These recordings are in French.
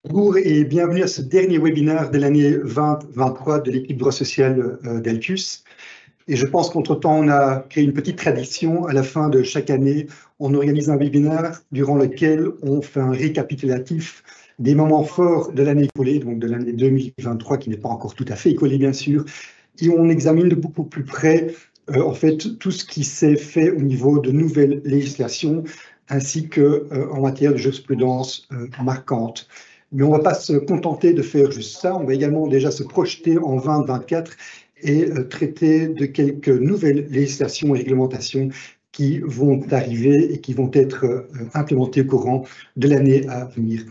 Bonjour et bienvenue à ce dernier webinaire de l'année 2023 de l'équipe droit social d'Altus. Et je pense qu'entre-temps, on a créé une petite tradition. À la fin de chaque année, on organise un webinaire durant lequel on fait un récapitulatif des moments forts de l'année écoulée, donc de l'année 2023, qui n'est pas encore tout à fait écoulée, bien sûr. Et on examine de beaucoup plus près, en fait, tout ce qui s'est fait au niveau de nouvelles législations, ainsi qu'en matière de jurisprudence marquante. Mais on ne va pas se contenter de faire juste ça, on va également déjà se projeter en 2024 et traiter de quelques nouvelles législations et réglementations qui vont arriver et qui vont être implémentées au courant de l'année à venir.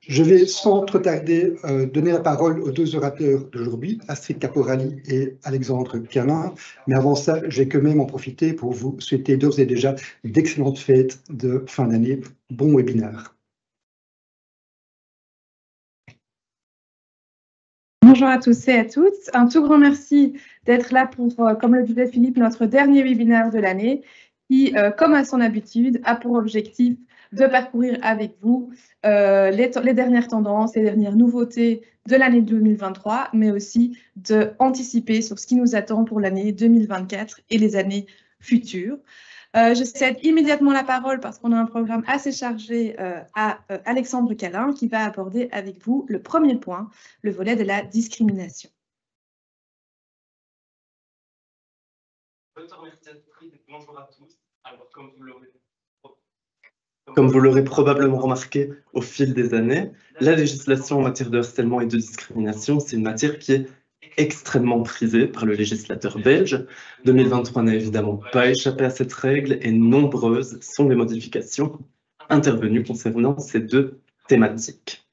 Je vais sans trop tarder donner la parole aux deux orateurs d'aujourd'hui, Astrid Caporali et Alexandre Calin. Mais avant ça, je vais quand même en profiter pour vous souhaiter d'ores et déjà d'excellentes fêtes de fin d'année. Bon webinaire. Bonjour à tous et à toutes. Un tout grand merci d'être là pour, comme le disait Philippe, notre dernier webinaire de l'année qui, comme à son habitude, a pour objectif de parcourir avec vous les dernières tendances, les dernières nouveautés de l'année 2023, mais aussi d'anticiper sur ce qui nous attend pour l'année 2024 et les années futures. Je cède immédiatement la parole parce qu'on a un programme assez chargé à Alexandre Calin qui va aborder avec vous le premier point, le volet de la discrimination. Bonjour à tous. Alors, comme vous l'aurez probablement remarqué au fil des années, la législation en matière de harcèlement et de discrimination, c'est une matière qui est extrêmement prisée par le législateur belge. 2023 n'a évidemment pas échappé à cette règle et nombreuses sont les modifications intervenues concernant ces deux thématiques.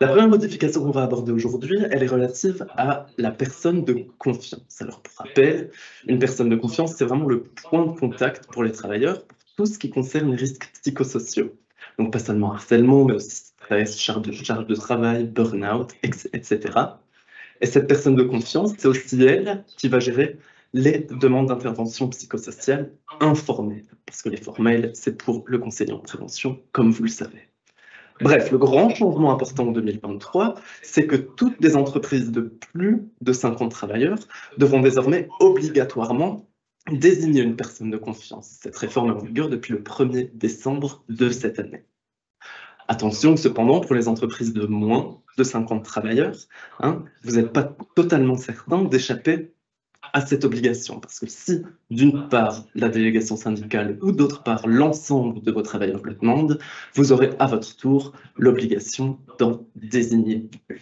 La première modification qu'on va aborder aujourd'hui, elle est relative à la personne de confiance. Alors, pour rappel, une personne de confiance, c'est vraiment le point de contact pour les travailleurs, pour tout ce qui concerne les risques psychosociaux. Donc, pas seulement harcèlement, mais aussi stress, charge de travail, burn-out, etc. Et cette personne de confiance, c'est aussi elle qui va gérer les demandes d'intervention psychosociale informelles, parce que les formelles, c'est pour le conseiller en prévention, comme vous le savez. Bref, le grand changement important en 2023, c'est que toutes les entreprises de plus de 50 travailleurs devront désormais obligatoirement désigner une personne de confiance. Cette réforme est en vigueur depuis le 1er décembre de cette année. Attention, cependant, pour les entreprises de moins de 50 travailleurs, vous n'êtes pas totalement certain d'échapper à cette obligation. Parce que si, d'une part, la délégation syndicale ou d'autre part, l'ensemble de vos travailleurs le demandent, vous aurez à votre tour l'obligation d'en désigner une.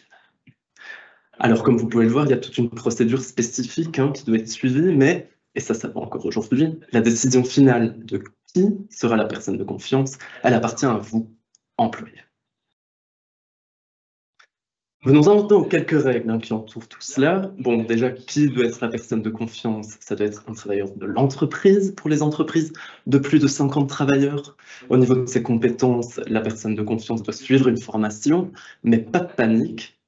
Alors, comme vous pouvez le voir, il y a toute une procédure spécifique qui doit être suivie, mais, et ça va encore aujourd'hui, la décision finale de qui sera la personne de confiance, elle appartient à vous, employeur. Venons-en maintenant aux quelques règles qui entourent tout cela. Bon, déjà, qui doit être la personne de confiance? Ça doit être un travailleur de l'entreprise. Pour les entreprises de plus de 50 travailleurs, au niveau de ses compétences, la personne de confiance doit suivre une formation, mais pas de panique.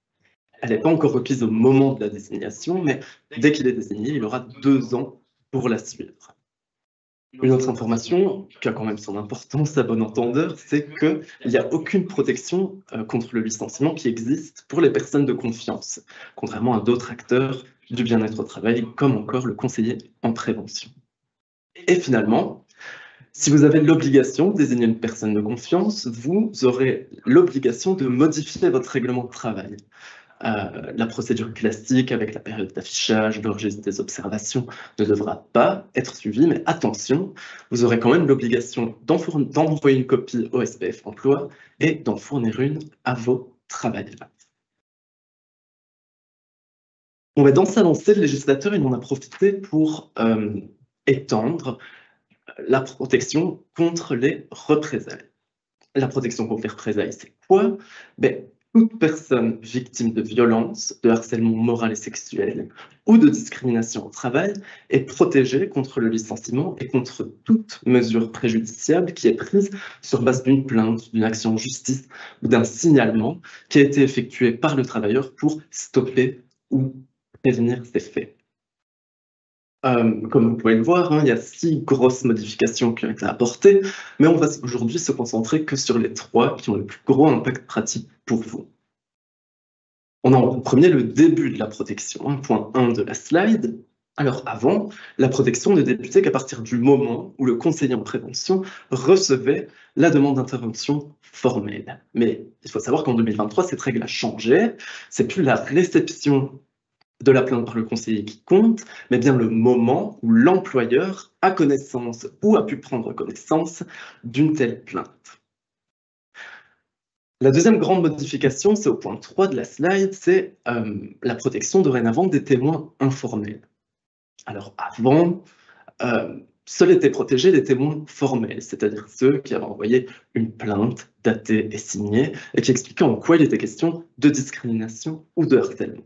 Elle n'est pas encore requise au moment de la désignation, mais dès qu'il est désigné, il aura 2 ans pour la suivre. Une autre information qui a quand même son importance à bon entendeur, c'est qu'il n'y a aucune protection contre le licenciement qui existe pour les personnes de confiance, contrairement à d'autres acteurs du bien-être au travail, comme encore le conseiller en prévention. Et finalement, si vous avez l'obligation de désigner une personne de confiance, vous aurez l'obligation de modifier votre règlement de travail. La procédure classique avec la période d'affichage, le registre des observations ne devra pas être suivie, mais attention, vous aurez quand même l'obligation d'envoyer une copie au SPF Emploi et d'en fournir une à vos travailleurs. Dans sa lancée, le législateur il en a profité pour étendre la protection contre les représailles. La protection contre les représailles, c'est quoi? Toute personne victime de violence, de harcèlement moral et sexuel ou de discrimination au travail est protégée contre le licenciement et contre toute mesure préjudiciable qui est prise sur base d'une plainte, d'une action en justice ou d'un signalement qui a été effectué par le travailleur pour stopper ou prévenir ces faits. Comme vous pouvez le voir, hein, il y a 6 grosses modifications qui ont été apportées, mais on va aujourd'hui se concentrer que sur les 3 qui ont le plus gros impact pratique pour vous. On a en premier le début de la protection, hein, point 1 de la slide. Alors avant, la protection ne débutait qu'à partir du moment où le conseiller en prévention recevait la demande d'intervention formelle. Mais il faut savoir qu'en 2023, cette règle a changé. C'est plus la réception de la plainte par le conseiller qui compte, mais bien le moment où l'employeur a connaissance ou a pu prendre connaissance d'une telle plainte. La deuxième grande modification, c'est au point 3 de la slide, c'est la protection dorénavant des témoins informels. Alors avant, seuls étaient protégés les témoins formels, c'est-à-dire ceux qui avaient envoyé une plainte datée et signée et qui expliquaient en quoi il était question de discrimination ou de harcèlement.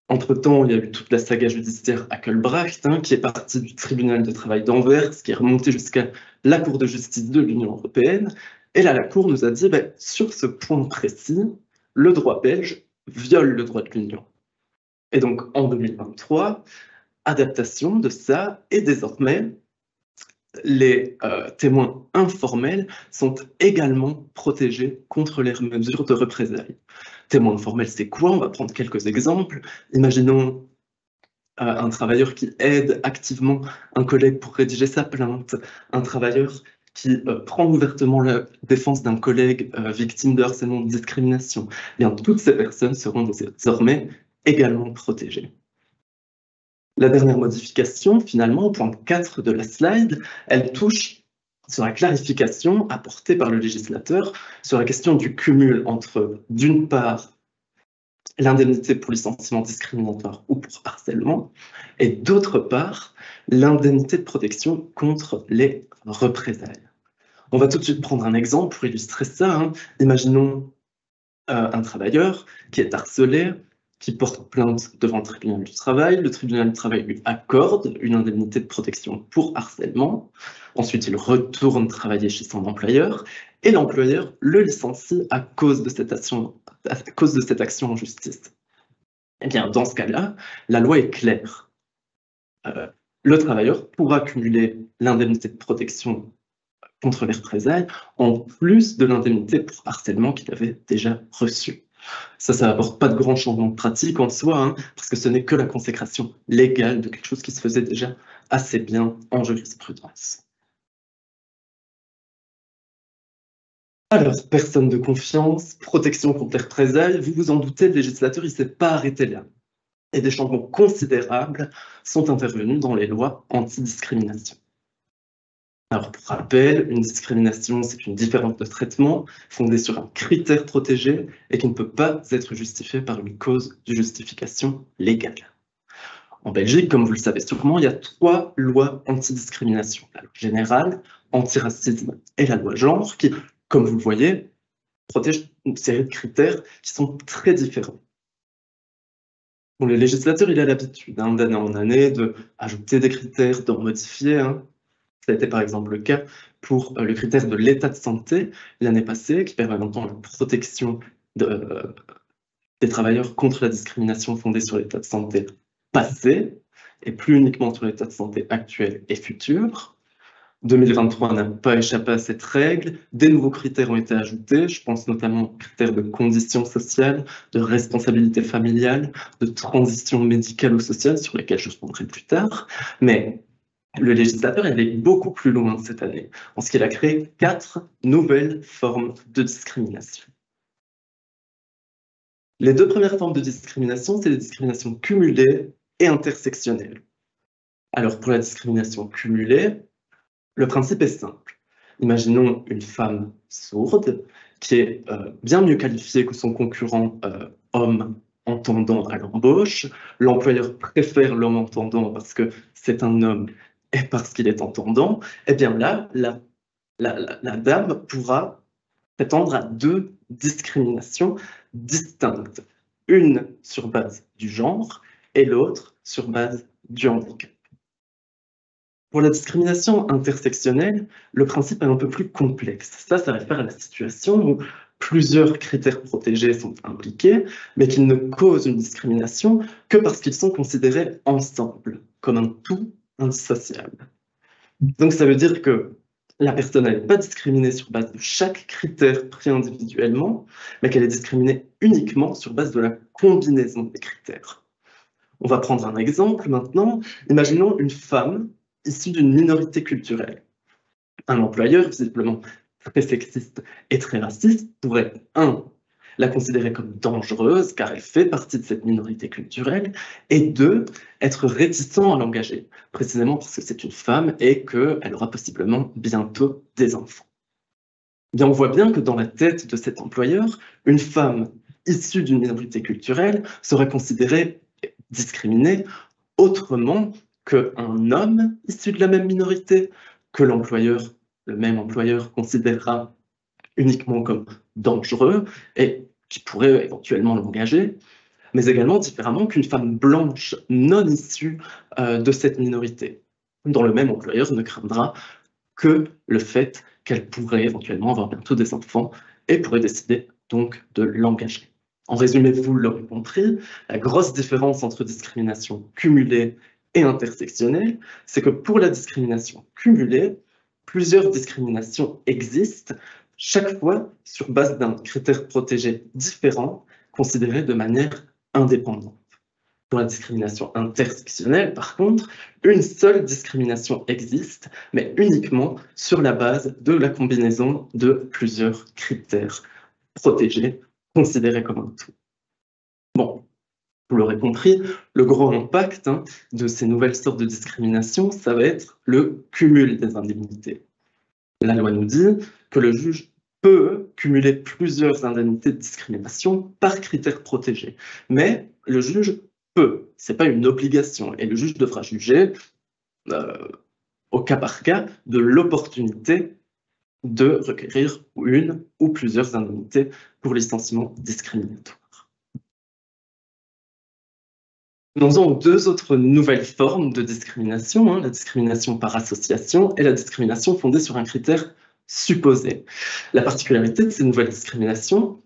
Entre-temps, il y a eu toute la saga judiciaire Hackelbracht, hein, qui est partie du tribunal de travail d'Anvers, qui est remontée jusqu'à la Cour de justice de l'Union européenne. Et là, la Cour nous a dit, sur ce point précis, le droit belge viole le droit de l'Union. Et donc, en 2023, adaptation de ça, et désormais, les témoins informels sont également protégés contre les mesures de représailles. Témoin informel, c'est quoi? On va prendre quelques exemples. Imaginons un travailleur qui aide activement un collègue pour rédiger sa plainte, un travailleur qui prend ouvertement la défense d'un collègue victime de harcèlement ou de discrimination. Bien, toutes ces personnes seront désormais également protégées. La dernière modification, finalement, au point 4 de la slide, elle touche sur la clarification apportée par le législateur sur la question du cumul entre, d'une part, l'indemnité pour licenciement discriminatoire ou pour harcèlement, et d'autre part, l'indemnité de protection contre les représailles. On va tout de suite prendre un exemple pour illustrer ça, hein. Imaginons un travailleur qui est harcelé, qui porte plainte devant le tribunal du travail. Le tribunal du travail lui accorde une indemnité de protection pour harcèlement. Ensuite, il retourne travailler chez son employeur et l'employeur le licencie à cause de cette action en justice. Eh bien, dans ce cas-là, la loi est claire. Le travailleur pourra cumuler l'indemnité de protection contre les représailles en plus de l'indemnité pour harcèlement qu'il avait déjà reçue. Ça n'apporte pas de grands changements de pratique en soi, hein, parce que ce n'est que la consécration légale de quelque chose qui se faisait déjà assez bien en jurisprudence. Alors, personne de confiance, protection contre les représailles, vous vous en doutez, le législateur ne s'est pas arrêté là. Et des changements considérables sont intervenus dans les lois anti-discrimination. Alors, pour rappel, une discrimination, c'est une différence de traitement fondée sur un critère protégé et qui ne peut pas être justifié par une cause de justification légale. En Belgique, comme vous le savez sûrement, il y a 3 lois anti-discrimination. La loi générale, antiracisme et la loi genre, qui, comme vous le voyez, protègent une série de critères qui sont très différents. Bon, le législateur, il a l'habitude, d'année en année, d'ajouter des critères, d'en modifier. Ça a été par exemple le cas pour le critère de l'état de santé l'année passée, qui permet maintenant la protection des travailleurs contre la discrimination fondée sur l'état de santé passé, et plus uniquement sur l'état de santé actuel et futur. 2023 n'a pas échappé à cette règle. Des nouveaux critères ont été ajoutés. Je pense notamment aux critères de conditions sociales, de responsabilité familiale, de transition médicale ou sociale, sur lesquels je reprendrai plus tard. Mais le législateur est allé beaucoup plus loin cette année, en ce qu'il a créé 4 nouvelles formes de discrimination. Les 2 premières formes de discrimination, c'est les discriminations cumulées et intersectionnelles. Alors, pour la discrimination cumulée, le principe est simple. Imaginons une femme sourde qui est bien mieux qualifiée que son concurrent homme entendant à l'embauche. L'employeur préfère l'homme entendant parce que c'est un homme et parce qu'il est entendant. Eh bien là, la dame pourra prétendre à 2 discriminations distinctes. Une sur base du genre et l'autre sur base du handicap. Pour la discrimination intersectionnelle, le principe est un peu plus complexe. Ça réfère à la situation où plusieurs critères protégés sont impliqués, mais qu'ils ne causent une discrimination que parce qu'ils sont considérés ensemble, comme un tout indissociable. Donc ça veut dire que la personne n'est pas discriminée sur base de chaque critère pris individuellement, mais qu'elle est discriminée uniquement sur base de la combinaison des critères. On va prendre un exemple maintenant. Imaginons une femme issue d'une minorité culturelle. Un employeur, visiblement très sexiste et très raciste, pourrait 1. La considérer comme dangereuse car elle fait partie de cette minorité culturelle, et 2. Être réticent à l'engager, précisément parce que c'est une femme et qu'elle aura possiblement bientôt des enfants. Bien, on voit bien que dans la tête de cet employeur, une femme issue d'une minorité culturelle serait considérée discriminée autrement qu'un homme issu de la même minorité, que l'employeur, le même employeur, considérera uniquement comme dangereux et qui pourrait éventuellement l'engager, mais également différemment qu'une femme blanche non issue de cette minorité, dont le même employeur ne craindra que le fait qu'elle pourrait éventuellement avoir bientôt des enfants et pourrait décider donc de l'engager. En résumé, vous l'aurez compris, la grosse différence entre discrimination cumulée et intersectionnelle, c'est que pour la discrimination cumulée, plusieurs discriminations existent, chaque fois sur base d'un critère protégé différent, considéré de manière indépendante. Pour la discrimination intersectionnelle, par contre, une seule discrimination existe, mais uniquement sur la base de la combinaison de plusieurs critères protégés, considérés comme un tout. Bon, vous l'aurez compris, le gros impact de ces nouvelles sortes de discrimination, ça va être le cumul des indemnités. La loi nous dit que le juge peut cumuler plusieurs indemnités de discrimination par critère protégé, mais le juge peut, ce n'est pas une obligation, et le juge devra juger au cas par cas de l'opportunité de requérir une ou plusieurs indemnités pour licenciement discriminatoire. Nous avons deux autres nouvelles formes de discrimination, la discrimination par association et la discrimination fondée sur un critère supposé. La particularité de ces nouvelles discriminations,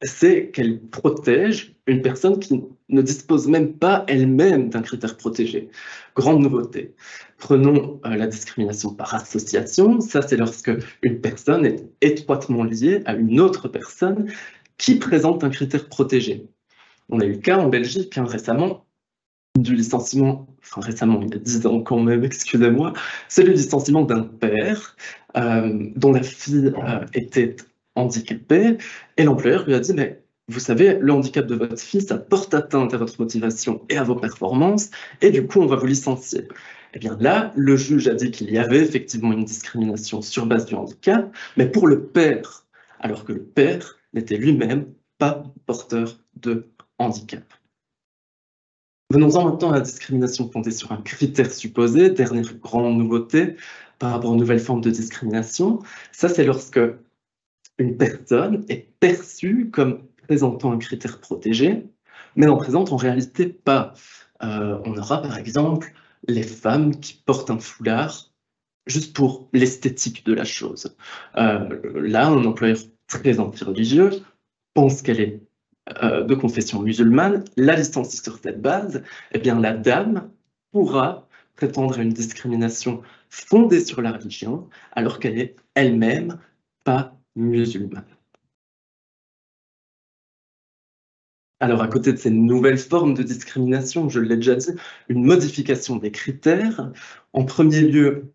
c'est qu'elles protègent une personne qui ne dispose même pas elle-même d'un critère protégé. Grande nouveauté. Prenons la discrimination par association. Ça, c'est lorsque une personne est étroitement liée à une autre personne qui présente un critère protégé. On a eu le cas en Belgique récemment du licenciement, enfin récemment, il y a 10 ans quand même, excusez-moi, c'est le licenciement d'un père dont la fille était handicapée, et l'employeur lui a dit « mais vous savez, le handicap de votre fille, ça porte atteinte à votre motivation et à vos performances, et du coup, on va vous licencier. » Eh bien là, le juge a dit qu'il y avait effectivement une discrimination sur base du handicap, mais pour le père, alors que le père n'était lui-même pas porteur de handicap. Venons-en maintenant à la discrimination fondée sur un critère supposé, dernière grande nouveauté par rapport aux nouvelles formes de discrimination. Ça, c'est lorsque une personne est perçue comme présentant un critère protégé, mais n'en présente en réalité pas. On aura par exemple les femmes qui portent un foulard juste pour l'esthétique de la chose. Là, un employeur très anti-religieux pense qu'elle est de confession musulmane, la licencie sur cette base, eh bien la dame pourra prétendre à une discrimination fondée sur la religion, alors qu'elle est elle-même pas musulmane. Alors, à côté de ces nouvelles formes de discrimination, je l'ai déjà dit, une modification des critères. En premier lieu,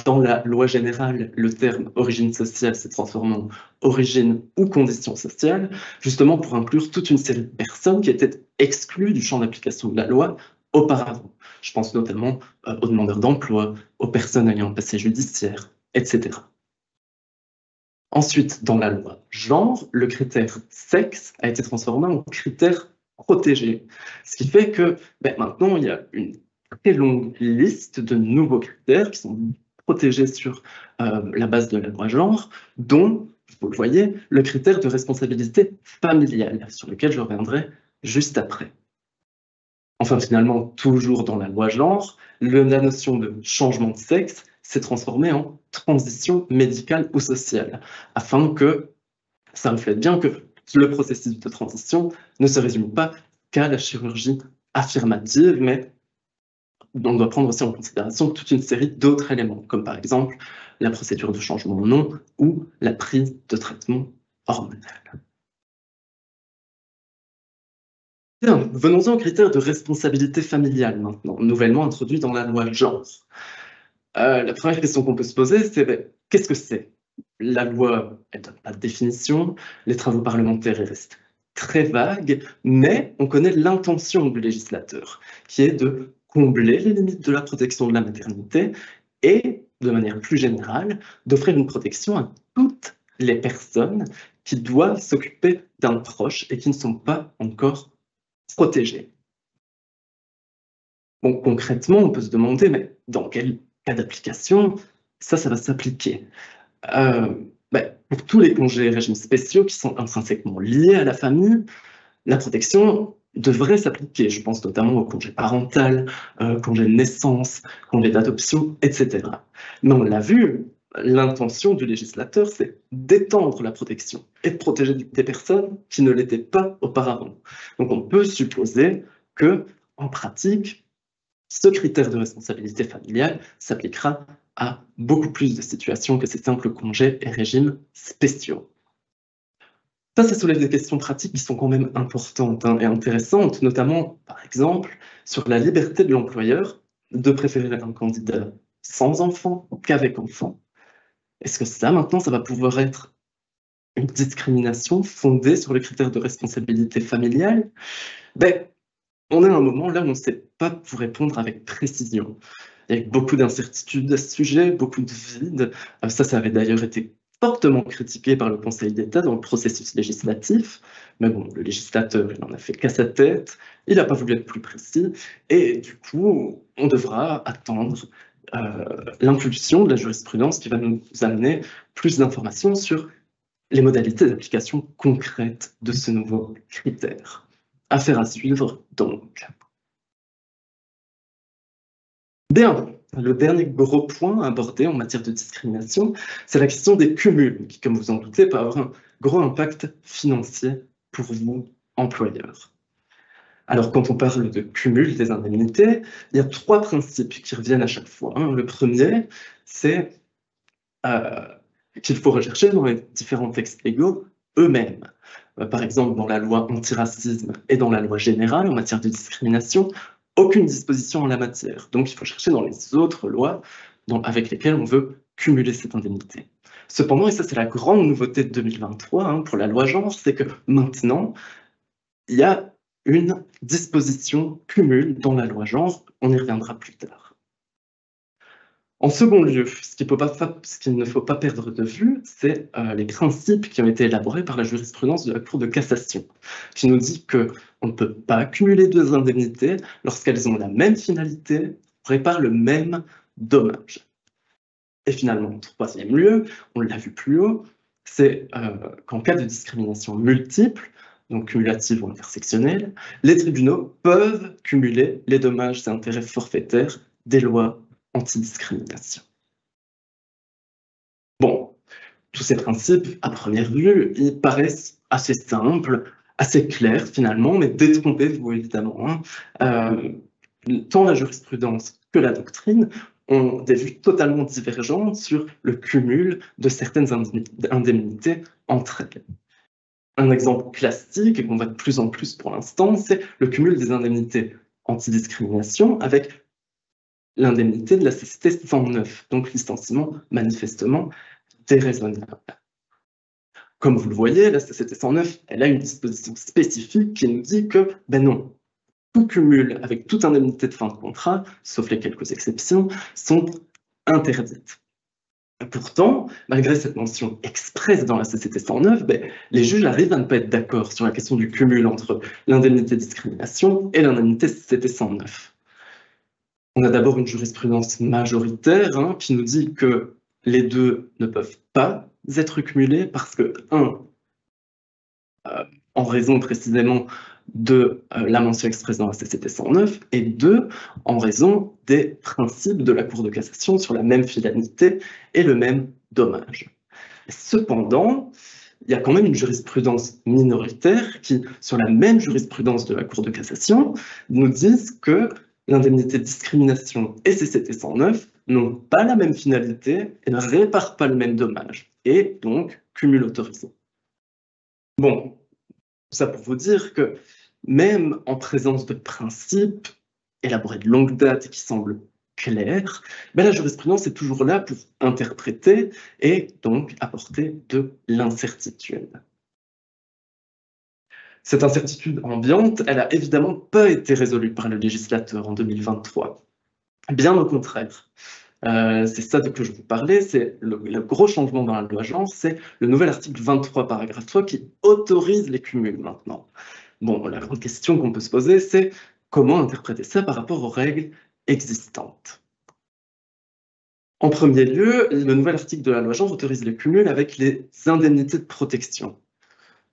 dans la loi générale, le terme origine sociale s'est transformé en origine ou condition sociale, justement pour inclure toute une série de personnes qui étaient exclues du champ d'application de la loi auparavant. Je pense notamment aux demandeurs d'emploi, aux personnes ayant un passé judiciaire, etc. Ensuite, dans la loi genre, le critère sexe a été transformé en critère protégé. Ce qui fait que maintenant, il y a une très longue liste de nouveaux critères qui sont protégés sur la base de la loi genre, dont, vous le voyez, le critère de responsabilité familiale, sur lequel je reviendrai juste après. Enfin, finalement, toujours dans la loi genre, la notion de changement de sexe s'est transformée en transition médicale ou sociale, afin que Ça reflète bien que le processus de transition ne se résume pas qu'à la chirurgie affirmative, mais on doit prendre aussi en considération toute une série d'autres éléments, comme par exemple la procédure de changement de nom ou la prise de traitement hormonal. Bien, venons-en aux critères de responsabilité familiale maintenant, nouvellement introduits dans la loi genre. La première question qu'on peut se poser, c'est qu'est-ce que c'est? La loi, elle ne donne pas de définition, les travaux parlementaires restent très vagues, mais on connaît l'intention du législateur, qui est de combler les limites de la protection de la maternité et, de manière plus générale, d'offrir une protection à toutes les personnes qui doivent s'occuper d'un proche et qui ne sont pas encore protégées. Bon, concrètement, on peut se demander, mais dans quel cas d'application ça va s'appliquer? Pour tous les congés et régimes spéciaux qui sont intrinsèquement liés à la famille, la protection devrait s'appliquer. Je pense notamment au congé parental, congé de naissance, congé d'adoption, etc. Mais on l'a vu, l'intention du législateur, c'est d'étendre la protection et de protéger des personnes qui ne l'étaient pas auparavant. Donc on peut supposer que, en pratique, ce critère de responsabilité familiale s'appliquera à beaucoup plus de situations que ces simples congés et régimes spéciaux. Ça soulève des questions pratiques qui sont quand même importantes et intéressantes, notamment, par exemple, sur la liberté de l'employeur de préférer un candidat sans enfant qu'avec enfant. Est-ce que ça, maintenant, ça va pouvoir être une discrimination fondée sur le critère de responsabilité familiale? On est à un moment là où on ne sait pas vous répondre avec précision. Il y a beaucoup d'incertitudes à ce sujet, beaucoup de vides. Ça avait d'ailleurs été fortement critiqué par le Conseil d'État dans le processus législatif. Mais bon, le législateur, il n'en a fait qu'à sa tête. Il n'a pas voulu être plus précis. Et du coup, on devra attendre l'impulsion de la jurisprudence qui va nous amener plus d'informations sur les modalités d'application concrètes de ce nouveau critère. Affaire à suivre, donc. Bien, le dernier gros point abordé en matière de discrimination, c'est la question des cumuls, qui, comme vous en doutez, peut avoir un gros impact financier pour vous, employeurs. Alors, quand on parle de cumul des indemnités, il y a 3 principes qui reviennent à chaque fois. Le premier, c'est qu'il faut rechercher dans les différents textes légaux eux-mêmes. Par exemple, dans la loi antiracisme et dans la loi générale en matière de discrimination, aucune disposition en la matière. Donc, il faut chercher dans les autres lois avec lesquelles on veut cumuler cette indemnité. Cependant, et ça c'est la grande nouveauté de 2023 pour la loi genre, c'est que maintenant, il y a une disposition cumul dans la loi genre, on y reviendra plus tard. En second lieu, ce qu'il ne faut pas perdre de vue, c'est les principes qui ont été élaborés par la jurisprudence de la Cour de cassation, qui nous dit qu'on ne peut pas cumuler 2 indemnités lorsqu'elles ont la même finalité, réparent le même dommage. Et finalement, en troisième lieu, on l'a vu plus haut, c'est qu'en cas de discrimination multiple, donc cumulative ou intersectionnelle, les tribunaux peuvent cumuler les dommages et intérêts forfaitaires des lois antidiscrimination. Bon, tous ces principes, à première vue, ils paraissent assez simples, assez clairs finalement, mais détrompez-vous évidemment. Tant la jurisprudence que la doctrine ont des vues totalement divergentes sur le cumul de certaines indemnités entre elles. Un exemple classique, et qu'on voit de plus en plus pour l'instant, c'est le cumul des indemnités antidiscrimination avec l'indemnité de la CCT 109, donc licenciement manifestement déraisonnable. Comme vous le voyez, la CCT 109, elle a une disposition spécifique qui nous dit que, non, tout cumul avec toute indemnité de fin de contrat, sauf les quelques exceptions, sont interdites. Pourtant, malgré cette mention expresse dans la CCT 109, les juges arrivent à ne pas être d'accord sur la question du cumul entre l'indemnité de discrimination et l'indemnité CCT 109. On a d'abord une jurisprudence majoritaire qui nous dit que les deux ne peuvent pas être cumulés parce que, en raison précisément de la mention expresse dans la CCT 109, et 2, en raison des principes de la Cour de cassation sur la même finalité et le même dommage. Cependant, il y a quand même une jurisprudence minoritaire qui, sur la même jurisprudence de la Cour de cassation, nous disent que l'indemnité de discrimination et CCT 109 n'ont pas la même finalité et ne réparent pas le même dommage, et donc cumul autorisé. Bon, ça pour vous dire que même en présence de principes élaborés de longue date et qui semblent clairs, ben la jurisprudence est toujours là pour interpréter et donc apporter de l'incertitude. Cette incertitude ambiante, elle n'a évidemment pas été résolue par le législateur en 2023. Bien au contraire. C'est ça de que je vous parlais, c'est le gros changement dans la loi genre, c'est le nouvel article 23, paragraphe 3, qui autorise les cumuls maintenant. Bon, la grande question qu'on peut se poser, c'est comment interpréter ça par rapport aux règles existantes. En premier lieu, le nouvel article de la loi genre autorise les cumuls avec les indemnités de protection.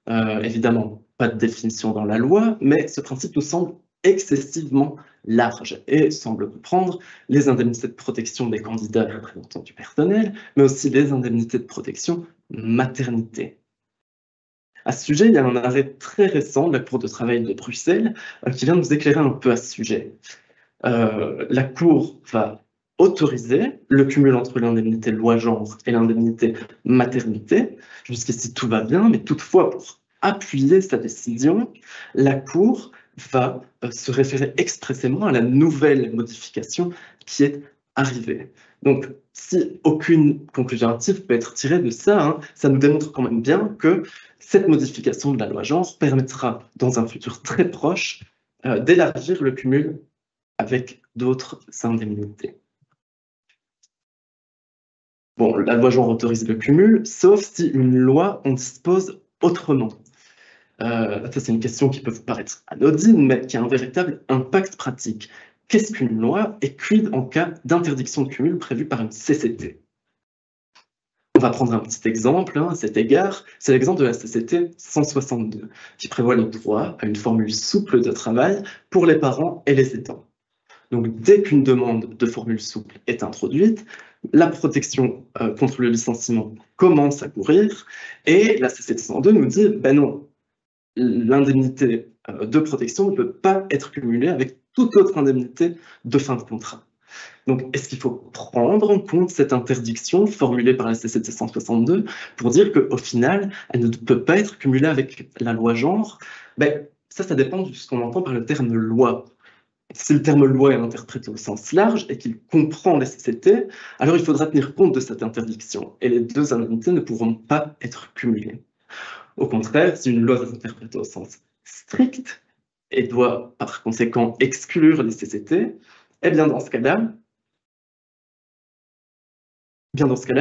Évidemment, pas de définition dans la loi, mais ce principe nous semble excessivement large et semble comprendre les indemnités de protection des candidats et représentants du personnel, mais aussi les indemnités de protection maternité. À ce sujet, il y a un arrêt très récent de la Cour de travail de Bruxelles qui vient nous éclairer un peu à ce sujet. La Cour va autoriser le cumul entre l'indemnité loi genre et l'indemnité maternité. Jusqu'ici, tout va bien, mais toutefois, pour appuyer sa décision, la Cour va se référer expressément à la nouvelle modification qui est arrivée. Donc, si aucune conclusion hâtive peut être tirée de ça, hein, ça nous démontre quand même bien que cette modification de la loi genre permettra, dans un futur très proche, d'élargir le cumul avec d'autres indemnités. Bon, la loi genre autorise le cumul, sauf si une loi en dispose autrement. Ça, c'est une question qui peut vous paraître anodine, mais qui a un véritable impact pratique. Qu'est-ce qu'une loi et quid en cas d'interdiction de cumul prévue par une CCT? On va prendre un petit exemple à cet égard, c'est l'exemple de la CCT 162, qui prévoit le droit à une formule souple de travail pour les parents et les aidants. Donc, dès qu'une demande de formule souple est introduite, la protection contre le licenciement commence à courir et la CCT 102 nous dit ben non, l'indemnité de protection ne peut pas être cumulée avec toute autre indemnité de fin de contrat. Donc, est-ce qu'il faut prendre en compte cette interdiction formulée par la CCT 162 pour dire qu'au final, elle ne peut pas être cumulée avec la loi genre? Ben, ça dépend de ce qu'on entend par le terme loi. Si le terme loi est interprété au sens large et qu'il comprend les CCT, alors il faudra tenir compte de cette interdiction et les deux indemnités ne pourront pas être cumulées. Au contraire, si une loi est interprétée au sens strict et doit par conséquent exclure les CCT, eh bien dans ce cas-là,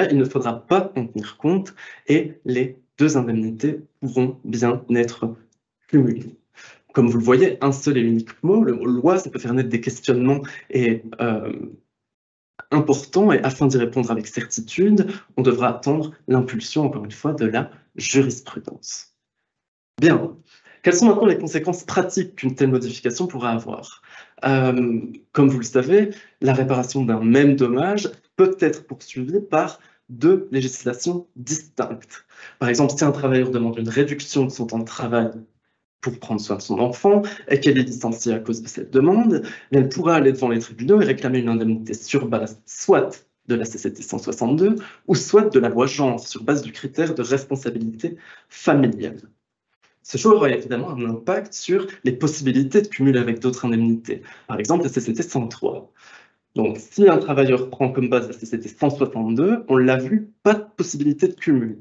il ne faudra pas en tenir compte et les deux indemnités pourront bien être cumulées. Comme vous le voyez, un seul et unique mot, le mot loi, ça peut faire naître des questionnements importants, et afin d'y répondre avec certitude, on devra attendre l'impulsion, encore une fois, de la jurisprudence. Bien, quelles sont maintenant les conséquences pratiques qu'une telle modification pourra avoir? Comme vous le savez, la réparation d'un même dommage peut être poursuivie par deux législations distinctes. Par exemple, si un travailleur demande une réduction de son temps de travail pour prendre soin de son enfant et qu'elle est licenciée à cause de cette demande, elle pourra aller devant les tribunaux et réclamer une indemnité sur base soit de la CCT 162 ou soit de la loi genre sur base du critère de responsabilité familiale. Ce choix aura évidemment un impact sur les possibilités de cumuler avec d'autres indemnités, par exemple la CCT 103. Donc, si un travailleur prend comme base la CCT 162, on l'a vu, pas de possibilité de cumul.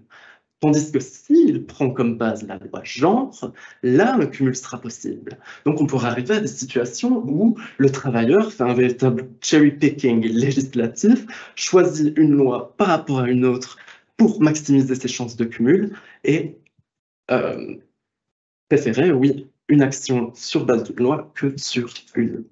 Tandis que s'il prend comme base la loi genre, là, le cumul sera possible. Donc, on pourra arriver à des situations où le travailleur fait un véritable cherry-picking législatif, choisit une loi par rapport à une autre pour maximiser ses chances de cumul et préférer, oui, une action sur base d'une loi que sur une.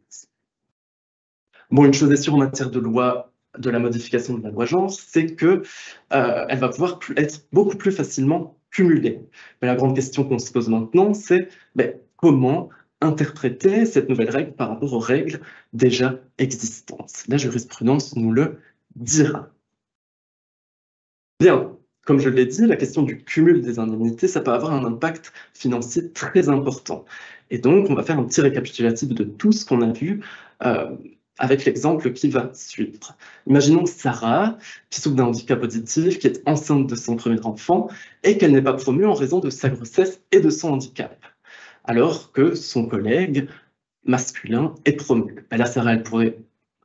Bon, une chose est sûre en matière de loi, de la modification de la loi genre, c'est que elle va pouvoir être beaucoup plus facilement cumulée. Mais la grande question qu'on se pose maintenant, c'est comment interpréter cette nouvelle règle par rapport aux règles déjà existantes. La jurisprudence nous le dira. Bien, comme je l'ai dit, la question du cumul des indemnités, ça peut avoir un impact financier très important. Et donc, on va faire un petit récapitulatif de tout ce qu'on a vu avec l'exemple qui va suivre. Imaginons Sarah, qui souffre d'un handicap auditif, qui est enceinte de son premier enfant, et qu'elle n'est pas promue en raison de sa grossesse et de son handicap, alors que son collègue masculin est promu. Et là, Sarah, elle pourrait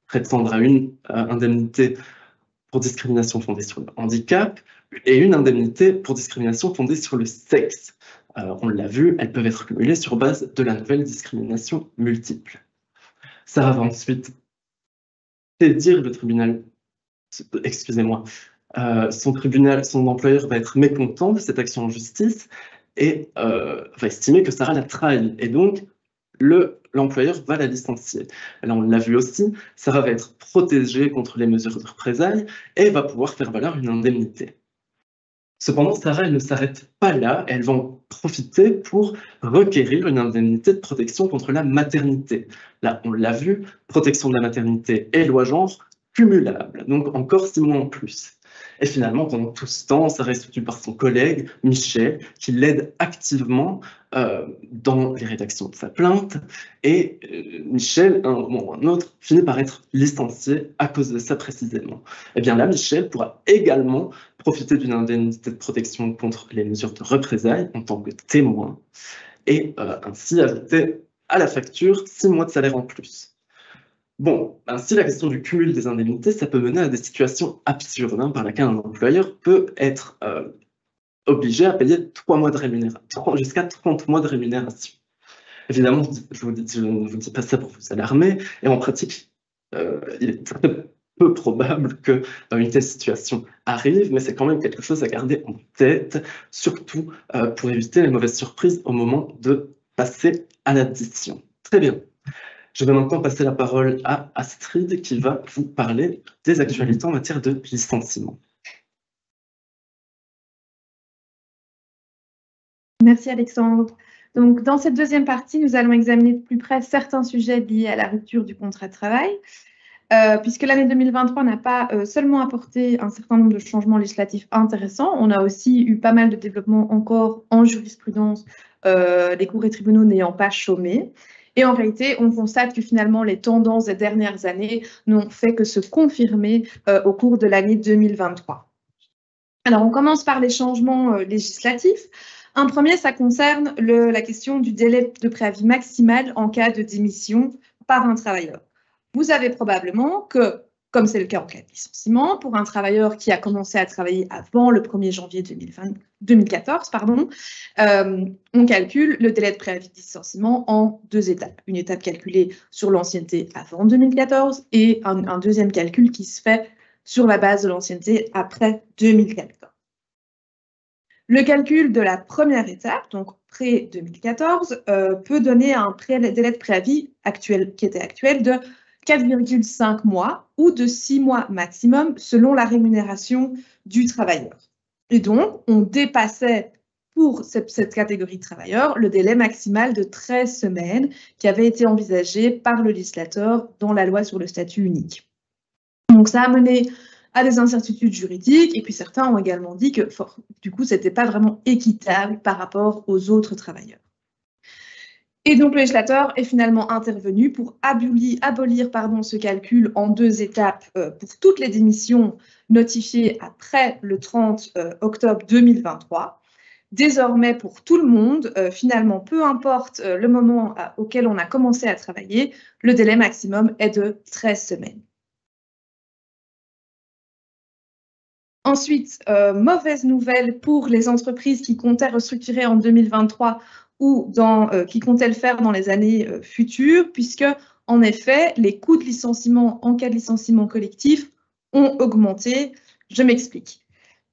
prétendre à une indemnité pour discrimination fondée sur le handicap et une indemnité pour discrimination fondée sur le sexe. On l'a vu, elles peuvent être cumulées sur base de la nouvelle discrimination multiple. Sarah va ensuite saisir le tribunal, excusez-moi, son employeur va être mécontent de cette action en justice et va estimer que Sarah l'a trahi. Et donc, l'employeur va la licencier. Là, on l'a vu aussi, Sarah va être protégée contre les mesures de représailles et va pouvoir faire valoir une indemnité. Cependant, Sarah, elle ne s'arrête pas là, elle va en profiter pour requérir une indemnité de protection contre la maternité. Là, on l'a vu, protection de la maternité et loi genre cumulable, donc encore 6 mois en plus. Et finalement, pendant tout ce temps, Sarah est soutenue par son collègue, Michel, qui l'aide activement dans les rédactions de sa plainte. Et Michel, à un moment ou un autre, finit par être licencié à cause de ça précisément. Et bien là, Michel pourra également profiter d'une indemnité de protection contre les mesures de représailles en tant que témoin et ainsi ajouter à la facture 6 mois de salaire en plus. Bon, ainsi la question du cumul des indemnités, ça peut mener à des situations absurdes par lesquelles un employeur peut être obligé à payer 3 mois de rémunération, jusqu'à 30 mois de rémunération. Évidemment, je ne vous dis pas ça pour vous alarmer, et en pratique, il est très peu probable qu'une telle situation arrive, mais c'est quand même quelque chose à garder en tête, surtout pour éviter les mauvaises surprises au moment de passer à l'addition. Très bien. Je vais maintenant passer la parole à Astrid qui va vous parler des actualités en matière de licenciement. Merci Alexandre. Donc, dans cette deuxième partie, nous allons examiner de plus près certains sujets liés à la rupture du contrat de travail, puisque l'année 2023 n'a pas seulement apporté un certain nombre de changements législatifs intéressants, on a aussi eu pas mal de développements encore en jurisprudence, les cours et tribunaux n'ayant pas chômé. Et en réalité, on constate que finalement, les tendances des dernières années n'ont fait que se confirmer au cours de l'année 2023. Alors, on commence par les changements législatifs. Un premier, ça concerne la question du délai de préavis maximal en cas de démission par un travailleur. Vous savez probablement que, comme c'est le cas en cas de licenciement, pour un travailleur qui a commencé à travailler avant le 1er janvier 2014, on calcule le délai de préavis de licenciement en 2 étapes. Une étape calculée sur l'ancienneté avant 2014 et un deuxième calcul qui se fait sur la base de l'ancienneté après 2014. Le calcul de la première étape, donc pré-2014, peut donner un délai de préavis qui était actuel de 4,5 mois ou de 6 mois maximum selon la rémunération du travailleur. Et donc, on dépassait pour cette catégorie de travailleurs le délai maximal de 13 semaines qui avait été envisagé par le législateur dans la loi sur le statut unique. Donc, ça a mené à des incertitudes juridiques et puis certains ont également dit que du coup, ce n'était pas vraiment équitable par rapport aux autres travailleurs. Et donc, le législateur est finalement intervenu pour abolir ce calcul en 2 étapes pour toutes les démissions notifiées après le 30 octobre 2023. Désormais, pour tout le monde, finalement, peu importe le moment auquel on a commencé à travailler, le délai maximum est de 13 semaines. Ensuite, mauvaise nouvelle pour les entreprises qui comptaient restructurer en 2023 ou qui comptaient le faire dans les années futures, puisque, en effet, les coûts de licenciement en cas de licenciement collectif ont augmenté. Je m'explique.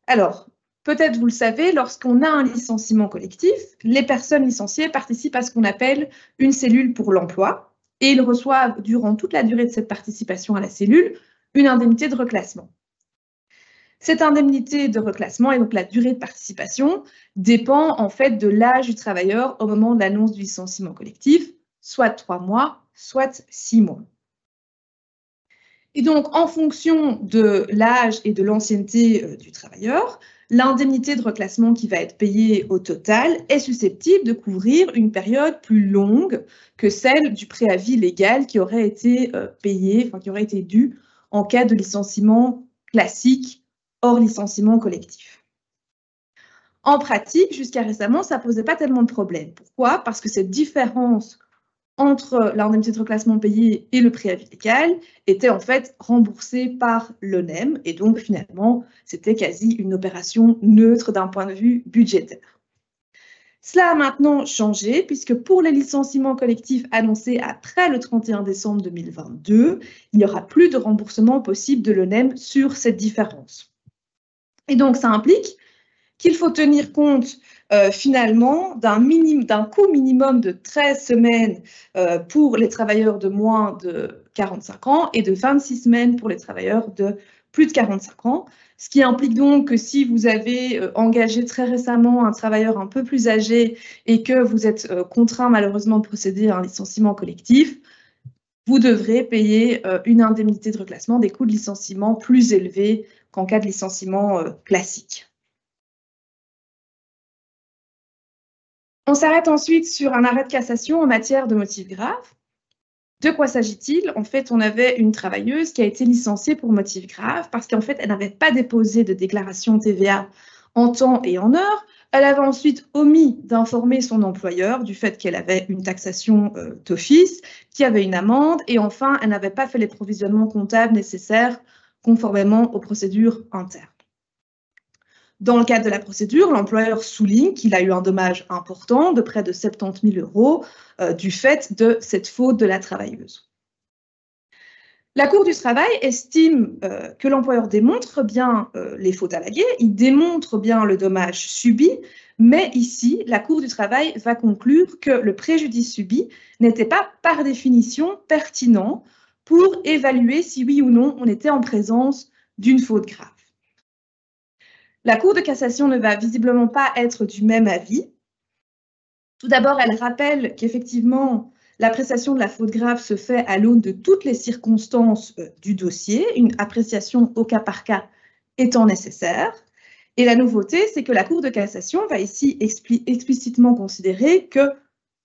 Alors, peut-être vous le savez, lorsqu'on a un licenciement collectif, les personnes licenciées participent à ce qu'on appelle une cellule pour l'emploi et ils reçoivent, durant toute la durée de cette participation à la cellule, une indemnité de reclassement. Cette indemnité de reclassement et donc la durée de participation dépend en fait de l'âge du travailleur au moment de l'annonce du licenciement collectif, soit 3 mois, soit 6 mois. Et donc, en fonction de l'âge et de l'ancienneté du travailleur, l'indemnité de reclassement qui va être payée au total est susceptible de couvrir une période plus longue que celle du préavis légal qui aurait été payé, enfin qui aurait été dû en cas de licenciement classique hors licenciement collectif. En pratique, jusqu'à récemment, ça ne posait pas tellement de problèmes. Pourquoi? Parce que cette différence entre l'indemnité de reclassement payée et le préavis légal était en fait remboursée par l'ONEM et donc finalement c'était quasi une opération neutre d'un point de vue budgétaire. Cela a maintenant changé puisque pour les licenciements collectifs annoncés après le 31 décembre 2022, il n'y aura plus de remboursement possible de l'ONEM sur cette différence. Et donc ça implique qu'il faut tenir compte finalement d'un coût minimum de 13 semaines pour les travailleurs de moins de 45 ans et de 26 semaines pour les travailleurs de plus de 45 ans, ce qui implique donc que si vous avez engagé très récemment un travailleur un peu plus âgé et que vous êtes contraint malheureusement de procéder à un licenciement collectif, vous devrez payer une indemnité de reclassement des coûts de licenciement plus élevés qu'en cas de licenciement classique. On s'arrête ensuite sur un arrêt de cassation en matière de motif grave. De quoi s'agit-il? En fait, on avait une travailleuse qui a été licenciée pour motif grave parce qu'en fait, elle n'avait pas déposé de déclaration TVA en temps et en heure. Elle avait ensuite omis d'informer son employeur du fait qu'elle avait une taxation d'office, qu'il y avait une amende, et enfin, elle n'avait pas fait les provisionnements comptables nécessaires conformément aux procédures internes. Dans le cadre de la procédure, l'employeur souligne qu'il a eu un dommage important de près de 70 000 € du fait de cette faute de la travailleuse. La Cour du travail estime que l'employeur démontre bien les fautes alléguées, il démontre bien le dommage subi, mais ici, la Cour du travail va conclure que le préjudice subi n'était pas par définition pertinent pour évaluer si oui ou non on était en présence d'une faute grave. La Cour de cassation ne va visiblement pas être du même avis. Tout d'abord, elle rappelle qu'effectivement, l'appréciation de la faute grave se fait à l'aune de toutes les circonstances du dossier, une appréciation au cas par cas étant nécessaire. Et la nouveauté, c'est que la Cour de cassation va ici explicitement considérer que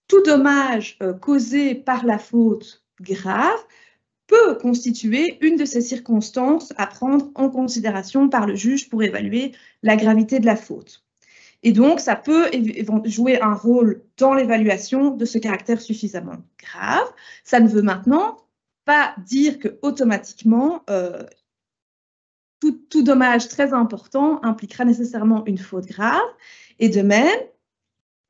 tout dommage causé par la faute grave peut constituer une de ces circonstances à prendre en considération par le juge pour évaluer la gravité de la faute. Et donc, ça peut jouer un rôle dans l'évaluation de ce caractère suffisamment grave. Ça ne veut maintenant pas dire que automatiquement, tout dommage très important impliquera nécessairement une faute grave. Et de même,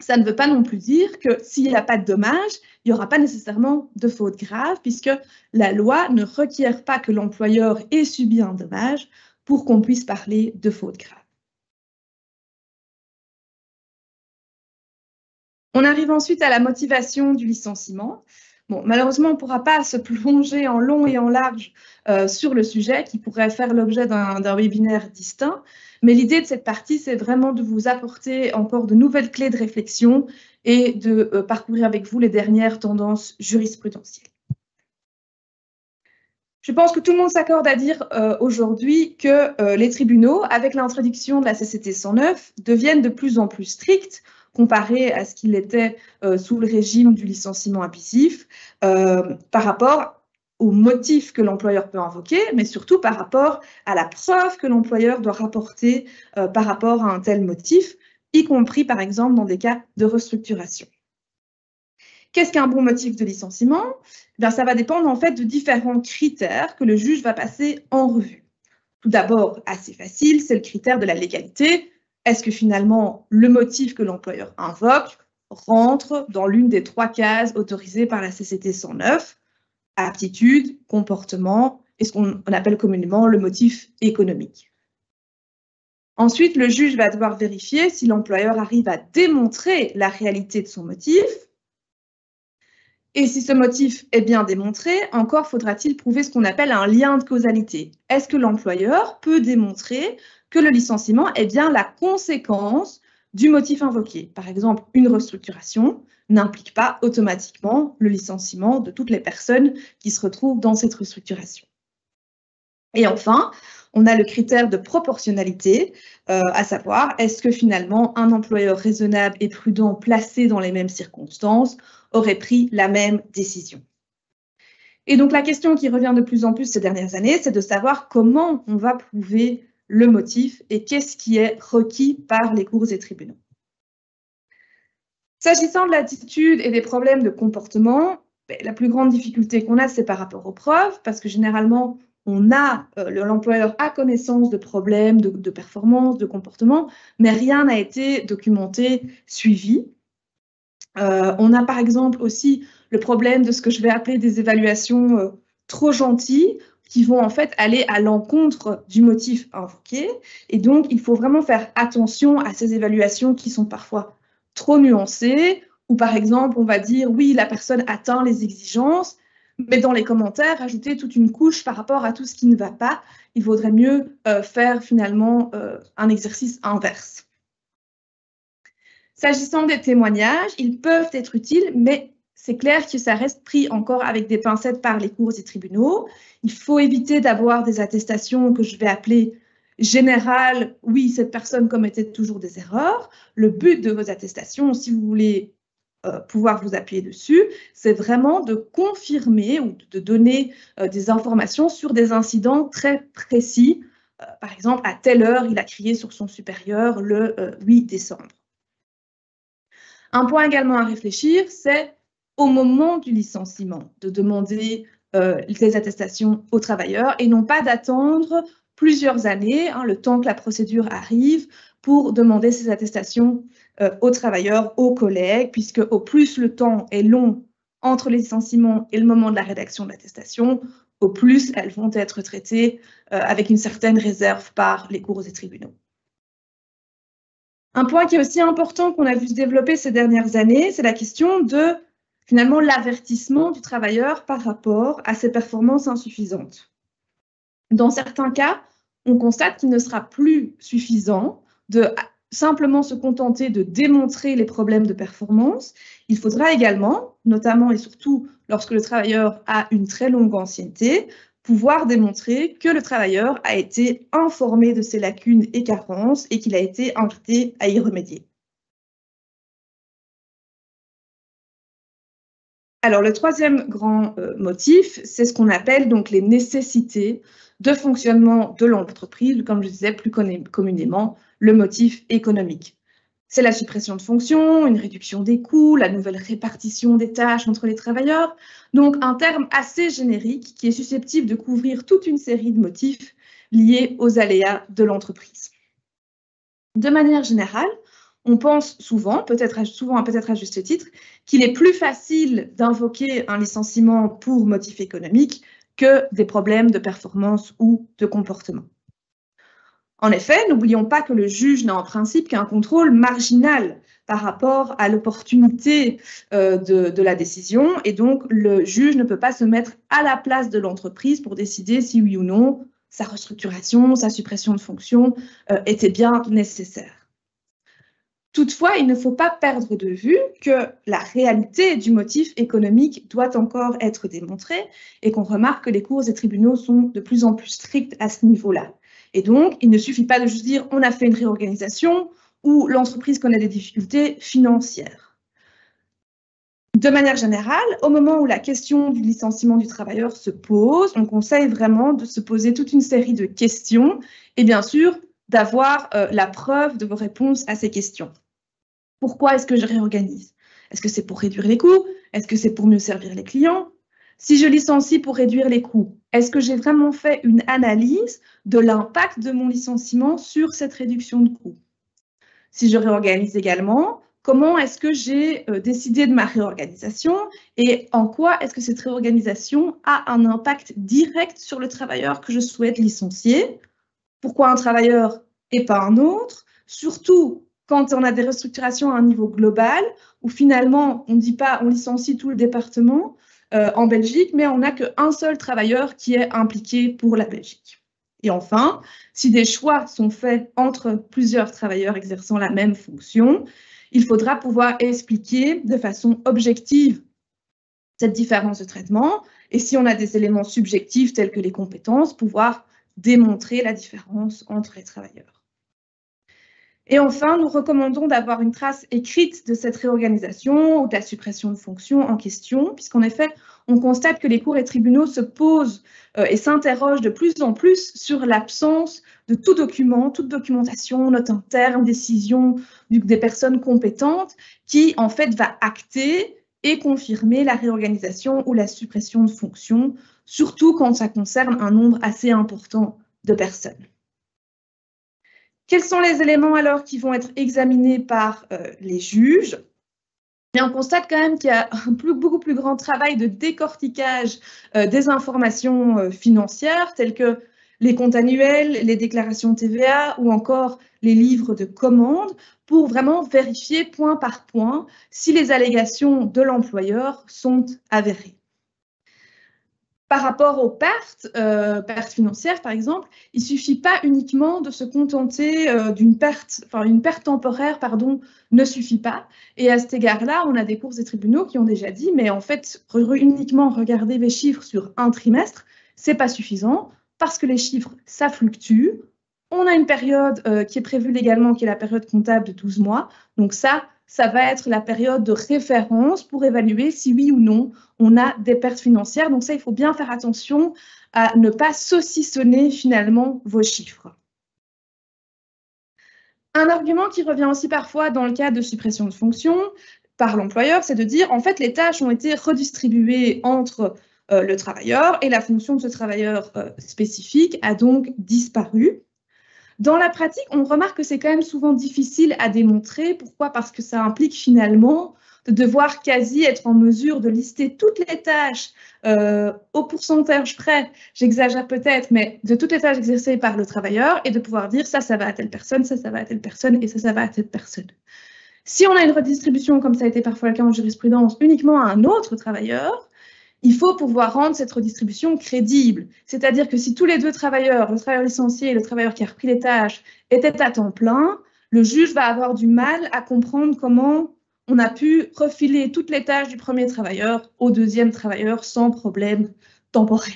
ça ne veut pas non plus dire que s'il n'y a pas de dommage, il n'y aura pas nécessairement de faute grave, puisque la loi ne requiert pas que l'employeur ait subi un dommage pour qu'on puisse parler de faute grave. On arrive ensuite à la motivation du licenciement. Bon, malheureusement, on ne pourra pas se plonger en long et en large sur le sujet, qui pourrait faire l'objet d'un webinaire distinct. Mais l'idée de cette partie, c'est vraiment de vous apporter encore de nouvelles clés de réflexion et de parcourir avec vous les dernières tendances jurisprudentielles. Je pense que tout le monde s'accorde à dire aujourd'hui que les tribunaux, avec l'introduction de la CCT 109, deviennent de plus en plus stricts comparé à ce qu'il était sous le régime du licenciement abusif, par rapport aux motifs que l'employeur peut invoquer, mais surtout par rapport à la preuve que l'employeur doit rapporter par rapport à un tel motif, y compris par exemple dans des cas de restructuration. Qu'est-ce qu'un bon motif de licenciement? Bien, ça va dépendre en fait de différents critères que le juge va passer en revue. Tout d'abord, assez facile, c'est le critère de la légalité. Est-ce que finalement le motif que l'employeur invoque rentre dans l'une des 3 cases autorisées par la CCT 109, aptitude, comportement et ce qu'on appelle communément le motif économique. Ensuite, le juge va devoir vérifier si l'employeur arrive à démontrer la réalité de son motif. Et si ce motif est bien démontré, encore faudra-t-il prouver ce qu'on appelle un lien de causalité. Est-ce que l'employeur peut démontrer que le licenciement est bien la conséquence du motif invoqué? Par exemple, une restructuration n'implique pas automatiquement le licenciement de toutes les personnes qui se retrouvent dans cette restructuration. Et enfin, on a le critère de proportionnalité, à savoir, est-ce que finalement un employeur raisonnable et prudent placé dans les mêmes circonstances aurait pris la même décision? Et donc la question qui revient de plus en plus ces dernières années, c'est de savoir comment on va prouver le motif et qu'est-ce qui est requis par les cours et tribunaux. S'agissant de l'attitude et des problèmes de comportement, la plus grande difficulté qu'on a, c'est par rapport aux preuves, parce que généralement, l'employeur a connaissance de problèmes de performance, de comportement, mais rien n'a été documenté, suivi. On a par exemple aussi le problème de ce que je vais appeler des évaluations trop gentilles, qui vont en fait aller à l'encontre du motif invoqué. Et donc, il faut vraiment faire attention à ces évaluations qui sont parfois trop nuancées, ou par exemple, on va dire, oui, la personne atteint les exigences, mais dans les commentaires, ajouter toute une couche par rapport à tout ce qui ne va pas. Il vaudrait mieux faire finalement un exercice inverse. S'agissant des témoignages, ils peuvent être utiles, mais c'est clair que ça reste pris encore avec des pincettes par les cours et tribunaux. Il faut éviter d'avoir des attestations que je vais appeler générales. Oui, cette personne commettait toujours des erreurs. Le but de vos attestations, si vous voulez pouvoir vous appuyer dessus, c'est vraiment de confirmer ou de donner des informations sur des incidents très précis. Par exemple, à telle heure, il a crié sur son supérieur le 8 décembre. Un point également à réfléchir, c'est au moment du licenciement, de demander les attestations aux travailleurs et non pas d'attendre plusieurs années, le temps que la procédure arrive, pour demander ces attestations aux travailleurs, aux collègues, puisque au plus le temps est long entre les licenciements et le moment de la rédaction de l'attestation, au plus elles vont être traitées avec une certaine réserve par les cours et tribunaux. Un point qui est aussi important qu'on a vu se développer ces dernières années, c'est la question de, finalement, l'avertissement du travailleur par rapport à ses performances insuffisantes. Dans certains cas, on constate qu'il ne sera plus suffisant de simplement se contenter de démontrer les problèmes de performance. Il faudra également, notamment et surtout lorsque le travailleur a une très longue ancienneté, pouvoir démontrer que le travailleur a été informé de ses lacunes et carences et qu'il a été invité à y remédier. Alors, le troisième grand motif, c'est ce qu'on appelle donc les nécessités de fonctionnement de l'entreprise, comme je disais plus communément, le motif économique. C'est la suppression de fonctions, une réduction des coûts, la nouvelle répartition des tâches entre les travailleurs. Donc, un terme assez générique qui est susceptible de couvrir toute une série de motifs liés aux aléas de l'entreprise. De manière générale, on pense souvent, peut-être à juste titre, qu'il est plus facile d'invoquer un licenciement pour motif économique que des problèmes de performance ou de comportement. En effet, n'oublions pas que le juge n'a en principe qu'un contrôle marginal par rapport à l'opportunité de la décision, et donc le juge ne peut pas se mettre à la place de l'entreprise pour décider si oui ou non sa restructuration, sa suppression de fonction était bien nécessaire. Toutefois, il ne faut pas perdre de vue que la réalité du motif économique doit encore être démontrée et qu'on remarque que les cours et tribunaux sont de plus en plus stricts à ce niveau-là. Et donc, il ne suffit pas de juste dire on a fait une réorganisation ou l'entreprise connaît des difficultés financières. De manière générale, au moment où la question du licenciement du travailleur se pose, on conseille vraiment de se poser toute une série de questions et bien sûr d'avoir la preuve de vos réponses à ces questions. Pourquoi est-ce que je réorganise? Est-ce que c'est pour réduire les coûts? Est-ce que c'est pour mieux servir les clients? Si je licencie pour réduire les coûts, est-ce que j'ai vraiment fait une analyse de l'impact de mon licenciement sur cette réduction de coûts? Si je réorganise également, comment est-ce que j'ai décidé de ma réorganisation et en quoi est-ce que cette réorganisation a un impact direct sur le travailleur que je souhaite licencier? Pourquoi un travailleur et pas un autre? Surtout quand on a des restructurations à un niveau global, où finalement on ne dit pas on licencie tout le département en Belgique, mais on n'a qu'un seul travailleur qui est impliqué pour la Belgique. Et enfin, si des choix sont faits entre plusieurs travailleurs exerçant la même fonction, il faudra pouvoir expliquer de façon objective cette différence de traitement. Et si on a des éléments subjectifs tels que les compétences, pouvoir démontrer la différence entre les travailleurs. Et enfin, nous recommandons d'avoir une trace écrite de cette réorganisation ou de la suppression de fonctions en question, puisqu'en effet, on constate que les cours et tribunaux se posent et s'interrogent de plus en plus sur l'absence de tout document, toute documentation, note interne, décision des personnes compétentes, qui en fait va acter et confirmer la réorganisation ou la suppression de fonctions, surtout quand ça concerne un nombre assez important de personnes. Quels sont les éléments alors qui vont être examinés par les juges? Et on constate quand même qu'il y a un beaucoup plus grand travail de décortiquage des informations financières, telles que les comptes annuels, les déclarations TVA ou encore les livres de commande, pour vraiment vérifier point par point si les allégations de l'employeur sont avérées. Par rapport aux pertes financières, par exemple, il ne suffit pas uniquement de se contenter d'une perte, enfin une perte temporaire, pardon, ne suffit pas. Et à cet égard-là, on a des cours et tribunaux qui ont déjà dit, mais en fait, uniquement regarder les chiffres sur un trimestre, ce n'est pas suffisant, parce que les chiffres, ça fluctue. On a une période qui est prévue légalement, qui est la période comptable de 12 mois. Donc ça va être la période de référence pour évaluer si oui ou non on a des pertes financières. Donc ça, il faut bien faire attention à ne pas saucissonner finalement vos chiffres. Un argument qui revient aussi parfois dans le cas de suppression de fonction par l'employeur, c'est de dire en fait les tâches ont été redistribuées entre le travailleur et la fonction de ce travailleur spécifique a donc disparu. Dans la pratique, on remarque que c'est quand même souvent difficile à démontrer. Pourquoi? Parce que ça implique finalement de devoir quasi être en mesure de lister toutes les tâches au pourcentage près, j'exagère peut-être, mais de toutes les tâches exercées par le travailleur et de pouvoir dire ça va à telle personne, ça va à telle personne et ça va à telle personne. Si on a une redistribution, comme ça a été parfois le cas en jurisprudence, uniquement à un autre travailleur, il faut pouvoir rendre cette redistribution crédible. C'est-à-dire que si tous les deux travailleurs, le travailleur licencié et le travailleur qui a repris les tâches, étaient à temps plein, le juge va avoir du mal à comprendre comment on a pu refiler toutes les tâches du premier travailleur au deuxième travailleur sans problème temporel.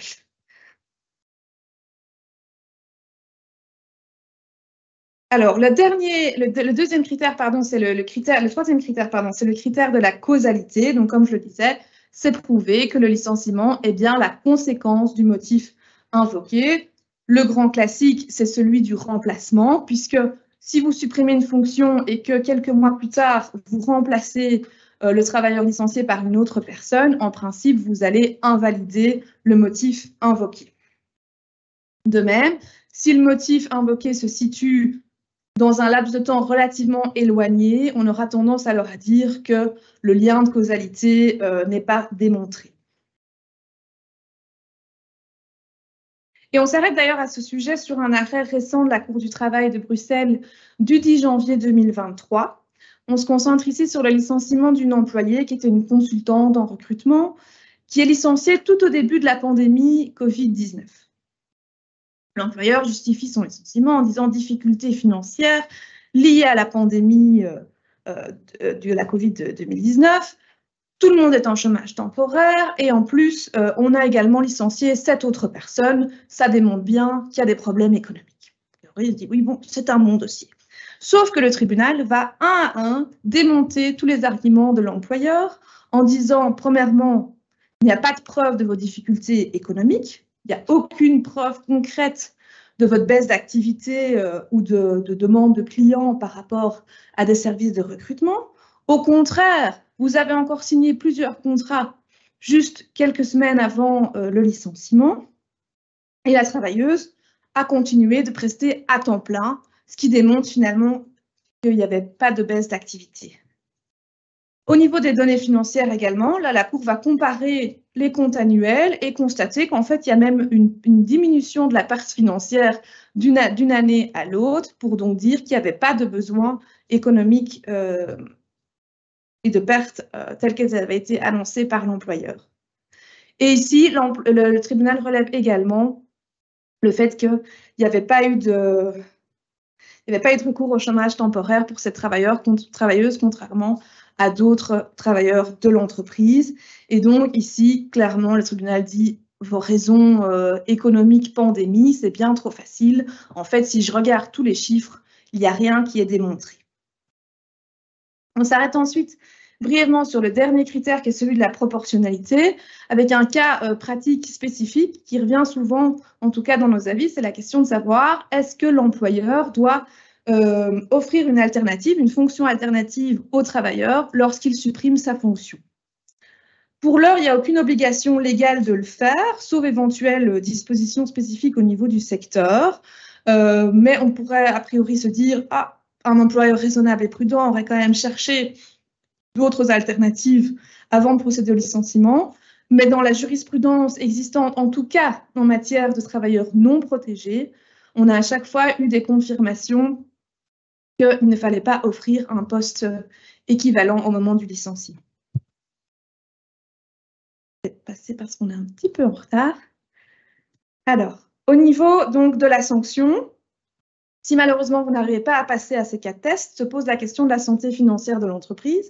Alors, le deuxième critère, pardon, c'est le troisième critère, pardon, c'est le critère de la causalité. Donc, comme je le disais, c'est prouvé que le licenciement est bien la conséquence du motif invoqué. Le grand classique, c'est celui du remplacement, puisque si vous supprimez une fonction et que quelques mois plus tard, vous remplacez le travailleur licencié par une autre personne, en principe, vous allez invalider le motif invoqué. De même, si le motif invoqué se situe dans un laps de temps relativement éloigné, on aura tendance alors à dire que le lien de causalité n'est pas démontré. Et on s'arrête d'ailleurs à ce sujet sur un arrêt récent de la Cour du travail de Bruxelles du 10 janvier 2023. On se concentre ici sur le licenciement d'une employée qui était une consultante en recrutement, qui est licenciée tout au début de la pandémie Covid-19. L'employeur justifie son licenciement en disant difficultés financières liées à la pandémie de la Covid-2019. Tout le monde est en chômage temporaire et en plus, on a également licencié 7 autres personnes. Ça démontre bien qu'il y a des problèmes économiques. Alors, il dit oui, bon, c'est un bon dossier. Sauf que le tribunal va un à un démonter tous les arguments de l'employeur en disant, premièrement, il n'y a pas de preuve de vos difficultés économiques. Il n'y a aucune preuve concrète de votre baisse d'activité ou de demande de clients par rapport à des services de recrutement. Au contraire, vous avez encore signé plusieurs contrats juste quelques semaines avant le licenciement et la travailleuse a continué de prester à temps plein, ce qui démontre finalement qu'il n'y avait pas de baisse d'activité. Au niveau des données financières également, là, la Cour va comparer les comptes annuels et constater qu'en fait, il y a même une diminution de la perte financière d'une année à l'autre, pour donc dire qu'il n'y avait pas de besoin économique et de pertes telles qu'elles avaient été annoncées par l'employeur. Et ici, le tribunal relève également le fait qu'il n'y avait pas eu de recours au chômage temporaire pour cette travailleuse, contrairement à d'autres travailleurs de l'entreprise. Et donc, ici, clairement, le tribunal dit vos raisons économiques, pandémie, c'est bien trop facile. En fait, si je regarde tous les chiffres, il n'y a rien qui est démontré. On s'arrête ensuite brièvement sur le dernier critère qui est celui de la proportionnalité, avec un cas pratique spécifique qui revient souvent, en tout cas dans nos avis, c'est la question de savoir est-ce que l'employeur doit offrir une alternative, une fonction alternative au travailleur lorsqu'il supprime sa fonction. Pour l'heure, il n'y a aucune obligation légale de le faire, sauf éventuelle disposition spécifique au niveau du secteur, mais on pourrait a priori se dire « Ah, un employeur raisonnable et prudent aurait quand même cherché d'autres alternatives avant de procéder au licenciement, mais dans la jurisprudence existante, en tout cas en matière de travailleurs non protégés, on a à chaque fois eu des confirmations qu'il ne fallait pas offrir un poste équivalent au moment du licenciement. Je vais passer parce qu'on est un petit peu en retard. Alors, au niveau donc de la sanction, si malheureusement vous n'arrivez pas à passer à ces 4 tests, se pose la question de la santé financière de l'entreprise.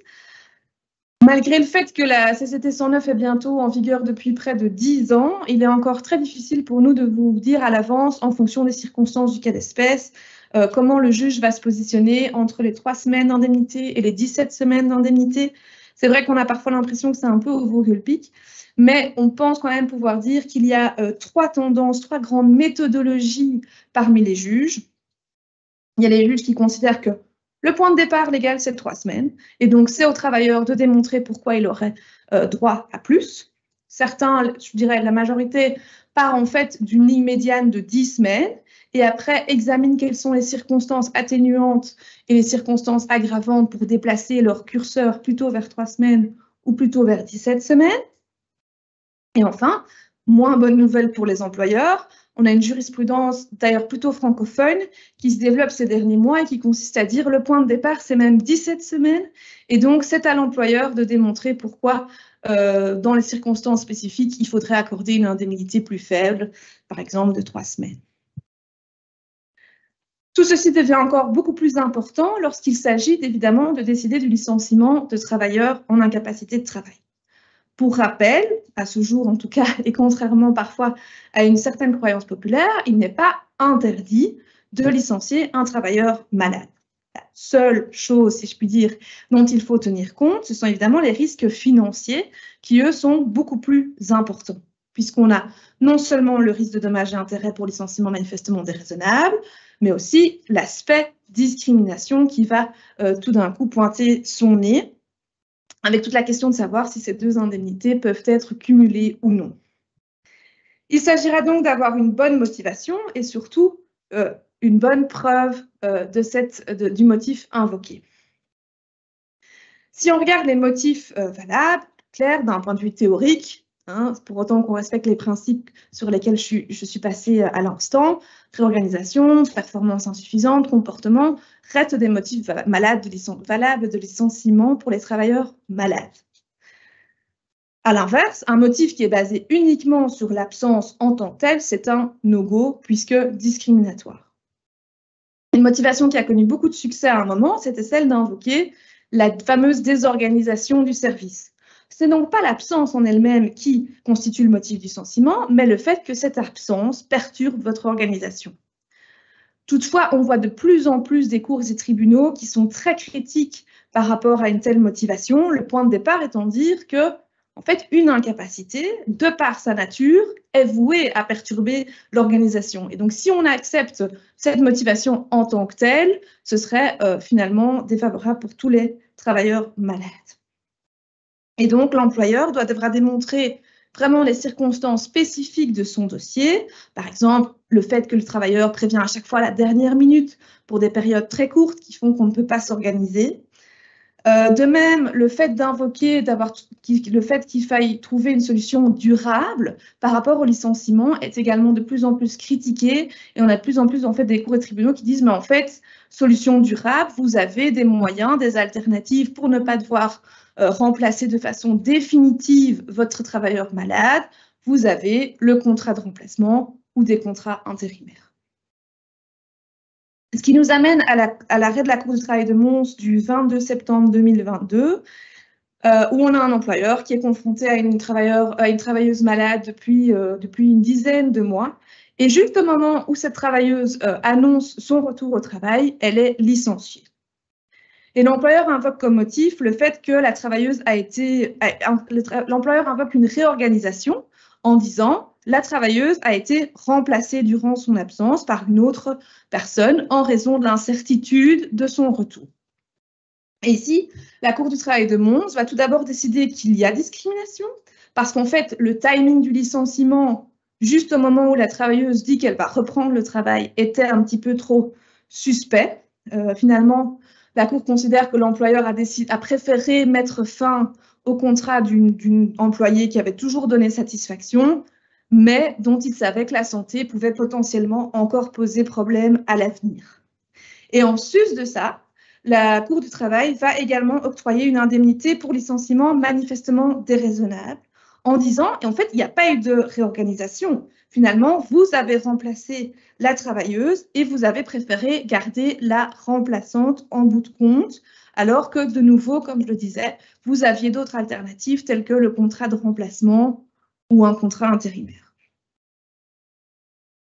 Malgré le fait que la CCT 109 est bientôt en vigueur depuis près de 10 ans, il est encore très difficile pour nous de vous dire à l'avance, en fonction des circonstances du cas d'espèce, comment le juge va se positionner entre les 3 semaines d'indemnité et les 17 semaines d'indemnité. C'est vrai qu'on a parfois l'impression que c'est un peu au veau que le pic, mais on pense quand même pouvoir dire qu'il y a 3 tendances, 3 grandes méthodologies parmi les juges. Il y a les juges qui considèrent que le point de départ légal, c'est 3 semaines. Et donc, c'est au travailleur de démontrer pourquoi il aurait droit à plus. Certains, je dirais la majorité, part en fait d'une ligne médiane de 10 semaines et après examine quelles sont les circonstances atténuantes et les circonstances aggravantes pour déplacer leur curseur plutôt vers 3 semaines ou plutôt vers 17 semaines. Et enfin, moins bonne nouvelle pour les employeurs, on a une jurisprudence d'ailleurs plutôt francophone qui se développe ces derniers mois et qui consiste à dire le point de départ, c'est même 17 semaines. Et donc, c'est à l'employeur de démontrer pourquoi, dans les circonstances spécifiques, il faudrait accorder une indemnité plus faible, par exemple de 3 semaines. Tout ceci devient encore beaucoup plus important lorsqu'il s'agit évidemment de décider du licenciement de travailleurs en incapacité de travail. Pour rappel, à ce jour en tout cas, et contrairement parfois à une certaine croyance populaire, il n'est pas interdit de licencier un travailleur malade. La seule chose, si je puis dire, dont il faut tenir compte, ce sont évidemment les risques financiers qui, eux, sont beaucoup plus importants, puisqu'on a non seulement le risque de dommages et intérêts pour licenciement manifestement déraisonnable, mais aussi l'aspect discrimination qui va tout d'un coup pointer son nez, avec toute la question de savoir si ces 2 indemnités peuvent être cumulées ou non. Il s'agira donc d'avoir une bonne motivation et surtout une bonne preuve du motif invoqué. Si on regarde les motifs valables, clairs d'un point de vue théorique, pour autant qu'on respecte les principes sur lesquels je suis passée à l'instant, réorganisation, performance insuffisante, comportement, restent des motifs valables de licenciement pour les travailleurs malades. À l'inverse, un motif qui est basé uniquement sur l'absence en tant que telle, c'est un no-go puisque discriminatoire. Une motivation qui a connu beaucoup de succès à un moment, c'était celle d'invoquer la fameuse désorganisation du service. Ce n'est donc pas l'absence en elle-même qui constitue le motif du licenciement, mais le fait que cette absence perturbe votre organisation. Toutefois, on voit de plus en plus des cours et tribunaux qui sont très critiques par rapport à une telle motivation, le point de départ étant de dire que, en fait, une incapacité, de par sa nature, est vouée à perturber l'organisation. Et donc, si on accepte cette motivation en tant que telle, ce serait finalement défavorable pour tous les travailleurs malades. Et donc, l'employeur devra démontrer vraiment les circonstances spécifiques de son dossier. Par exemple, le fait que le travailleur prévient à chaque fois à la dernière minute pour des périodes très courtes qui font qu'on ne peut pas s'organiser. De même, le fait d'invoquer, le fait qu'il faille trouver une solution durable par rapport au licenciement est également de plus en plus critiqué et on a de plus en plus en fait des cours et tribunaux qui disent mais en fait, solution durable, vous avez des moyens, des alternatives pour ne pas devoir remplacer de façon définitive votre travailleur malade, vous avez le contrat de remplacement ou des contrats intérimaires. Ce qui nous amène à l'arrêt de la Cour du travail de Mons du 22 septembre 2022, où on a un employeur qui est confronté à une travailleuse malade depuis une dizaine de mois. Et juste au moment où cette travailleuse annonce son retour au travail, elle est licenciée. Et l'employeur invoque comme motif le fait que la travailleuse l'employeur invoque une réorganisation en disant la travailleuse a été remplacée durant son absence par une autre personne en raison de l'incertitude de son retour. Et ici, la Cour du travail de Mons va tout d'abord décider qu'il y a discrimination, parce qu'en fait, le timing du licenciement, juste au moment où la travailleuse dit qu'elle va reprendre le travail, était un petit peu trop suspect. Finalement, la Cour considère que l'employeur a préféré mettre fin au contrat d'une employée qui avait toujours donné satisfaction, mais dont il savait que la santé pouvait potentiellement encore poser problème à l'avenir. Et en sus de ça, la Cour du travail va également octroyer une indemnité pour licenciement manifestement déraisonnable, en disant, et en fait, il n'y a pas eu de réorganisation. Finalement, vous avez remplacé la travailleuse et vous avez préféré garder la remplaçante en bout de compte, alors que de nouveau, comme je le disais, vous aviez d'autres alternatives telles que le contrat de remplacement ou un contrat intérimaire.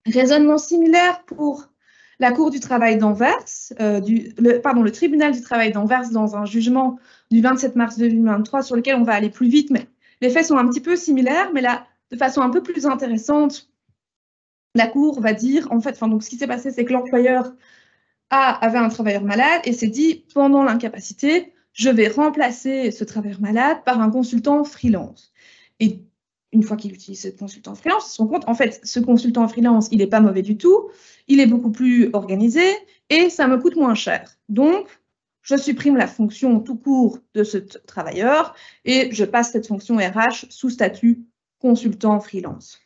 Raisonnement similaire pour la Cour du travail d'Anvers, le tribunal du travail d'Anvers dans un jugement du 27 mars 2023 sur lequel on va aller plus vite, mais les faits sont un petit peu similaires, mais là, de façon un peu plus intéressante, la Cour va dire, en fait, donc ce qui s'est passé, c'est que l'employeur avait un travailleur malade et s'est dit, pendant l'incapacité, je vais remplacer ce travailleur malade par un consultant freelance. Et une fois qu'il utilise ce consultant freelance, il se rend compte, en fait, ce consultant freelance, il n'est pas mauvais du tout, il est beaucoup plus organisé et ça me coûte moins cher. Donc, je supprime la fonction tout court de ce travailleur et je passe cette fonction RH sous statut consultant freelance.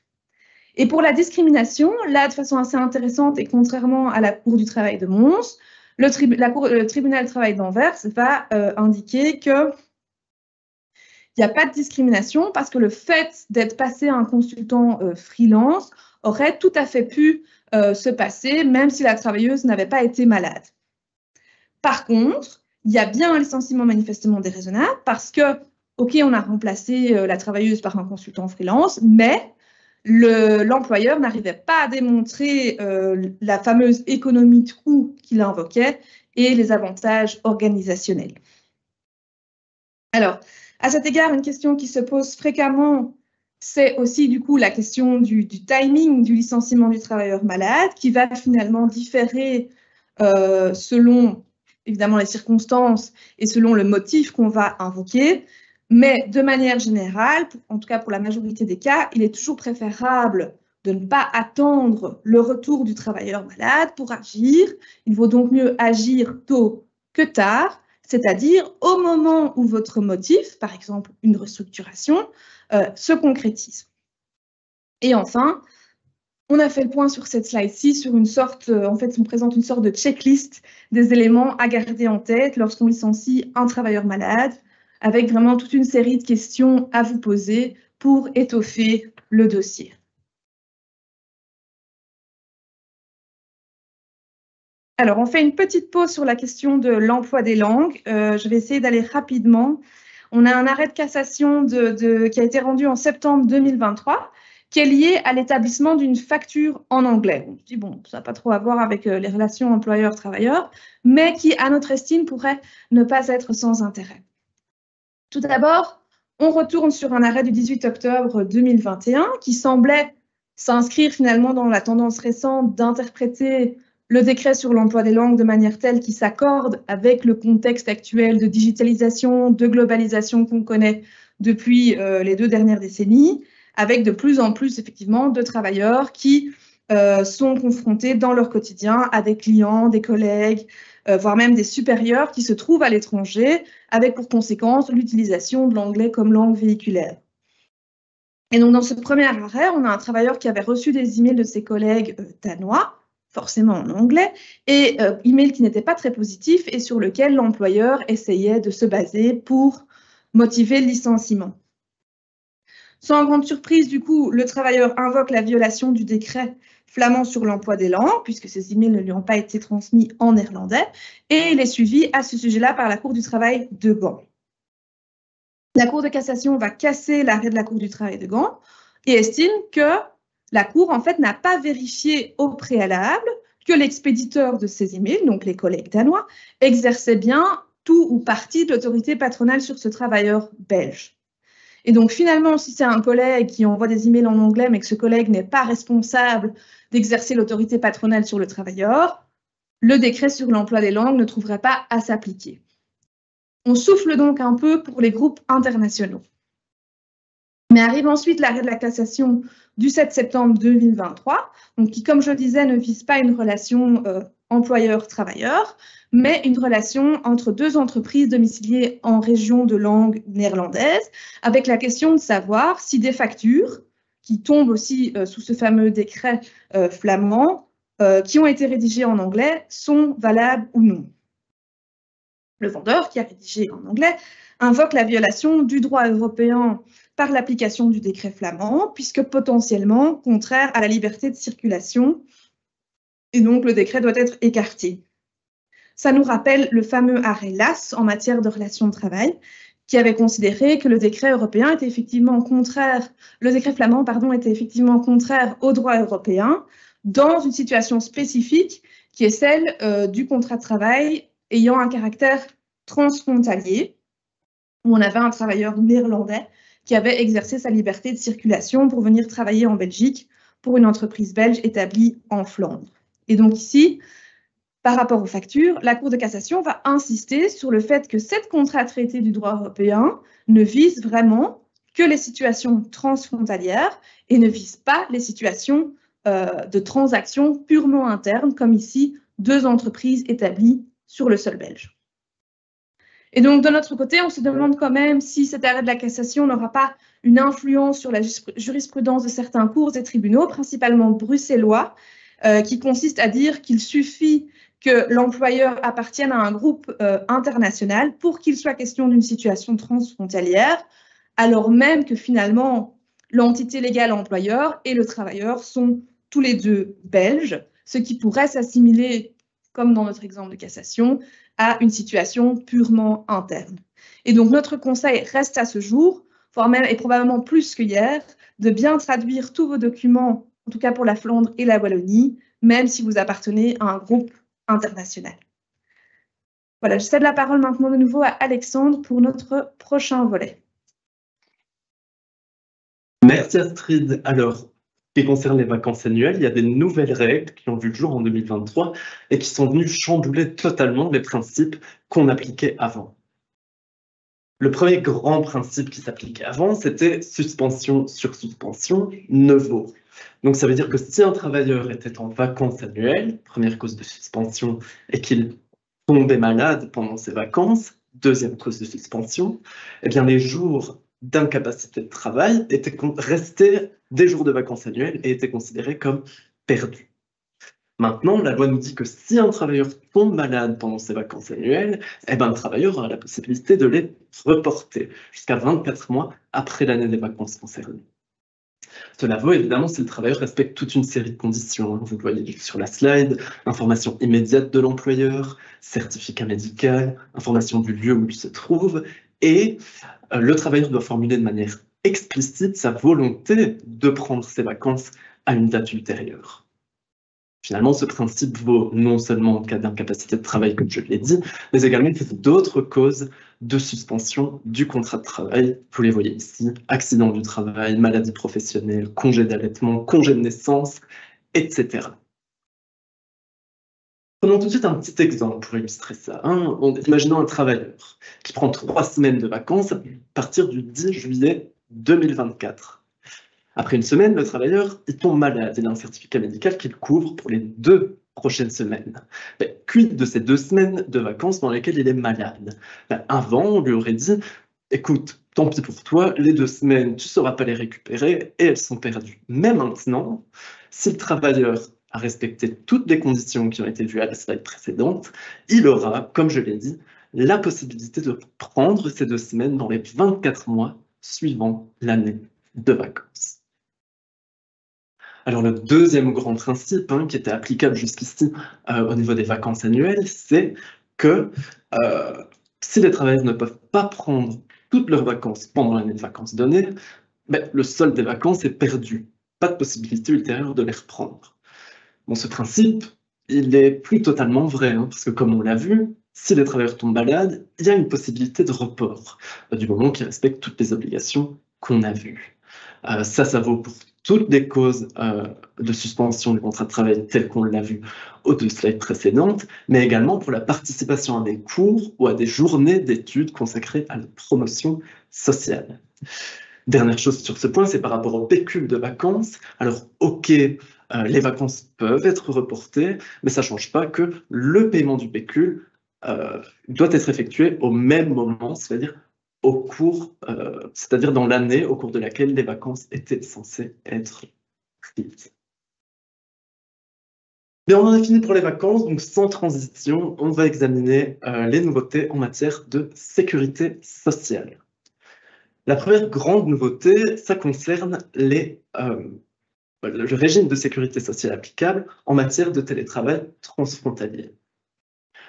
Et pour la discrimination, là, de façon assez intéressante et contrairement à la Cour du travail de Mons, le tribunal du travail d'Anvers va indiquer que il n'y a pas de discrimination parce que le fait d'être passé à un consultant freelance aurait tout à fait pu se passer, même si la travailleuse n'avait pas été malade. Par contre, il y a bien un licenciement manifestement déraisonnable parce que, OK, on a remplacé la travailleuse par un consultant freelance, mais l'employeur n'arrivait pas à démontrer la fameuse économie de coût qu'il invoquait et les avantages organisationnels. Alors, à cet égard, une question qui se pose fréquemment, c'est aussi du coup la question du timing du licenciement du travailleur malade, qui va finalement différer selon évidemment les circonstances et selon le motif qu'on va invoquer. Mais de manière générale, en tout cas pour la majorité des cas, il est toujours préférable de ne pas attendre le retour du travailleur malade pour agir. Il vaut donc mieux agir tôt que tard, c'est-à-dire au moment où votre motif, par exemple une restructuration, se concrétise. Et enfin, on a fait le point sur cette slide-ci sur une sorte, en fait, on présente une sorte de checklist des éléments à garder en tête lorsqu'on licencie un travailleur malade, avec vraiment toute une série de questions à vous poser pour étoffer le dossier. Alors, on fait une petite pause sur la question de l'emploi des langues. Je vais essayer d'aller rapidement. On a un arrêt de cassation qui a été rendu en septembre 2023, qui est lié à l'établissement d'une facture en anglais. On se dit, bon, ça n'a pas trop à voir avec les relations employeur-travailleur, mais qui, à notre estime, pourrait ne pas être sans intérêt. Tout d'abord, on retourne sur un arrêt du 18 octobre 2021 qui semblait s'inscrire finalement dans la tendance récente d'interpréter le décret sur l'emploi des langues de manière telle qu'il s'accorde avec le contexte actuel de digitalisation, de globalisation qu'on connaît depuis les 2 dernières décennies, avec de plus en plus effectivement de travailleurs qui sont confrontés dans leur quotidien à des clients, des collègues, voire même des supérieurs qui se trouvent à l'étranger, avec pour conséquence l'utilisation de l'anglais comme langue véhiculaire. Et donc dans ce premier arrêt, on a un travailleur qui avait reçu des emails de ses collègues danois, forcément en anglais, et emails qui n'étaient pas très positifs et sur lesquels l'employeur essayait de se baser pour motiver le licenciement. Sans grande surprise, du coup, le travailleur invoque la violation du décret flamand sur l'emploi des langues, puisque ces emails ne lui ont pas été transmis en néerlandais, et il est suivi à ce sujet-là par la Cour du travail de Gand. La Cour de cassation va casser l'arrêt de la Cour du travail de Gand et estime que la Cour, en fait, n'a pas vérifié au préalable que l'expéditeur de ces emails, donc les collègues danois, exerçait bien tout ou partie de l'autorité patronale sur ce travailleur belge. Et donc, finalement, si c'est un collègue qui envoie des emails en anglais, mais que ce collègue n'est pas responsable d'exercer l'autorité patronale sur le travailleur, le décret sur l'emploi des langues ne trouverait pas à s'appliquer. On souffle donc un peu pour les groupes internationaux. Mais arrive ensuite l'arrêt de la cassation du 7 septembre 2023, donc qui, comme je le disais, ne vise pas une relation employeur-travailleur, mais une relation entre deux entreprises domiciliées en région de langue néerlandaise, avec la question de savoir si des factures, qui tombent aussi sous ce fameux décret flamand, qui ont été rédigées en anglais, sont valables ou non. Le vendeur, qui a rédigé en anglais, invoque la violation du droit européen par l'application du décret flamand, puisque potentiellement contraire à la liberté de circulation, et donc le décret doit être écarté. Ça nous rappelle le fameux arrêt LAS en matière de relations de travail, qui avait considéré que le décret européen était effectivement contraire, le décret flamand, pardon, était effectivement contraire au droit européen dans une situation spécifique qui est celle du contrat de travail ayant un caractère transfrontalier, où on avait un travailleur néerlandais qui avait exercé sa liberté de circulation pour venir travailler en Belgique pour une entreprise belge établie en Flandre. Et donc ici, par rapport aux factures, la Cour de cassation va insister sur le fait que cette contrat traité du droit européen ne vise vraiment que les situations transfrontalières et ne vise pas les situations de transactions purement internes, comme ici, deux entreprises établies sur le sol belge. Et donc, de notre côté, on se demande quand même si cet arrêt de la cassation n'aura pas une influence sur la jurisprudence de certains cours et tribunaux, principalement bruxellois, qui consiste à dire qu'il suffit que l'employeur appartienne à un groupe international pour qu'il soit question d'une situation transfrontalière, alors même que finalement, l'entité légale employeur et le travailleur sont tous les deux belges, ce qui pourrait s'assimiler, comme dans notre exemple de cassation, à une situation purement interne. Et donc, notre conseil reste à ce jour, voire même et probablement plus que hier, de bien traduire tous vos documents, en tout cas pour la Flandre et la Wallonie, même si vous appartenez à un groupe international. Voilà, je cède la parole maintenant de nouveau à Alexandre pour notre prochain volet. Merci Astrid. Alors, qui concerne les vacances annuelles, il y a des nouvelles règles qui ont vu le jour en 2023 et qui sont venues chambouler totalement les principes qu'on appliquait avant. Le premier grand principe qui s'appliquait avant, c'était suspension sur suspension ne vaut. Donc ça veut dire que si un travailleur était en vacances annuelles, première cause de suspension, et qu'il tombait malade pendant ses vacances, deuxième cause de suspension, eh bien les jours d'incapacité de travail restaient des jours de vacances annuelles et étaient considérés comme perdus. Maintenant, la loi nous dit que si un travailleur tombe malade pendant ses vacances annuelles, eh ben, le travailleur aura la possibilité de les reporter jusqu'à 24 mois après l'année des vacances concernées. Cela vaut évidemment si le travailleur respecte toute une série de conditions. Vous le voyez sur la slide, information immédiate de l'employeur, certificat médical, information du lieu où il se trouve, et le travailleur doit formuler de manière explicite sa volonté de prendre ses vacances à une date ultérieure. Finalement, ce principe vaut non seulement en cas d'incapacité de travail, comme je l'ai dit, mais également pour d'autres causes de suspension du contrat de travail. Vous les voyez ici, accident du travail, maladie professionnelle, congé d'allaitement, congé de naissance, etc. Prenons tout de suite un petit exemple pour illustrer ça. Imaginons un travailleur qui prend 3 semaines de vacances à partir du 10 juillet 2024. Après une semaine, le travailleur il tombe malade. Il a un certificat médical qui le couvre pour les 2 prochaines semaines. Mais quid de ces 2 semaines de vacances dans lesquelles il est malade? Avant, on lui aurait dit « Écoute, tant pis pour toi, les 2 semaines, tu ne sauras pas les récupérer et elles sont perdues. » Mais maintenant, si le travailleur a respecté toutes les conditions qui ont été vues à la slide précédente, il aura, comme je l'ai dit, la possibilité de prendre ces 2 semaines dans les 24 mois suivant l'année de vacances. Alors le deuxième grand principe qui était applicable jusqu'ici au niveau des vacances annuelles, c'est que si les travailleurs ne peuvent pas prendre toutes leurs vacances pendant l'année de vacances donnée, le solde des vacances est perdu. Pas de possibilité ultérieure de les reprendre. Bon, ce principe, il n'est plus totalement vrai, parce que comme on l'a vu, si les travailleurs tombent malades, il y a une possibilité de report, du moment qu'ils respectent toutes les obligations qu'on a vues. Ça vaut pour toutes les causes de suspension du contrat de travail telles qu'on l'a vu aux 2 slides précédentes, mais également pour la participation à des cours ou à des journées d'études consacrées à la promotion sociale. Dernière chose sur ce point, c'est par rapport au pécule de vacances. Alors, ok, les vacances peuvent être reportées, mais ça ne change pas que le paiement du pécule doit être effectué au même moment, c'est-à-dire c'est-à-dire dans l'année au cours de laquelle les vacances étaient censées être prises. Bien, on en a fini pour les vacances, donc sans transition, on va examiner les nouveautés en matière de sécurité sociale. La première grande nouveauté, ça concerne le régime de sécurité sociale applicable en matière de télétravail transfrontalier.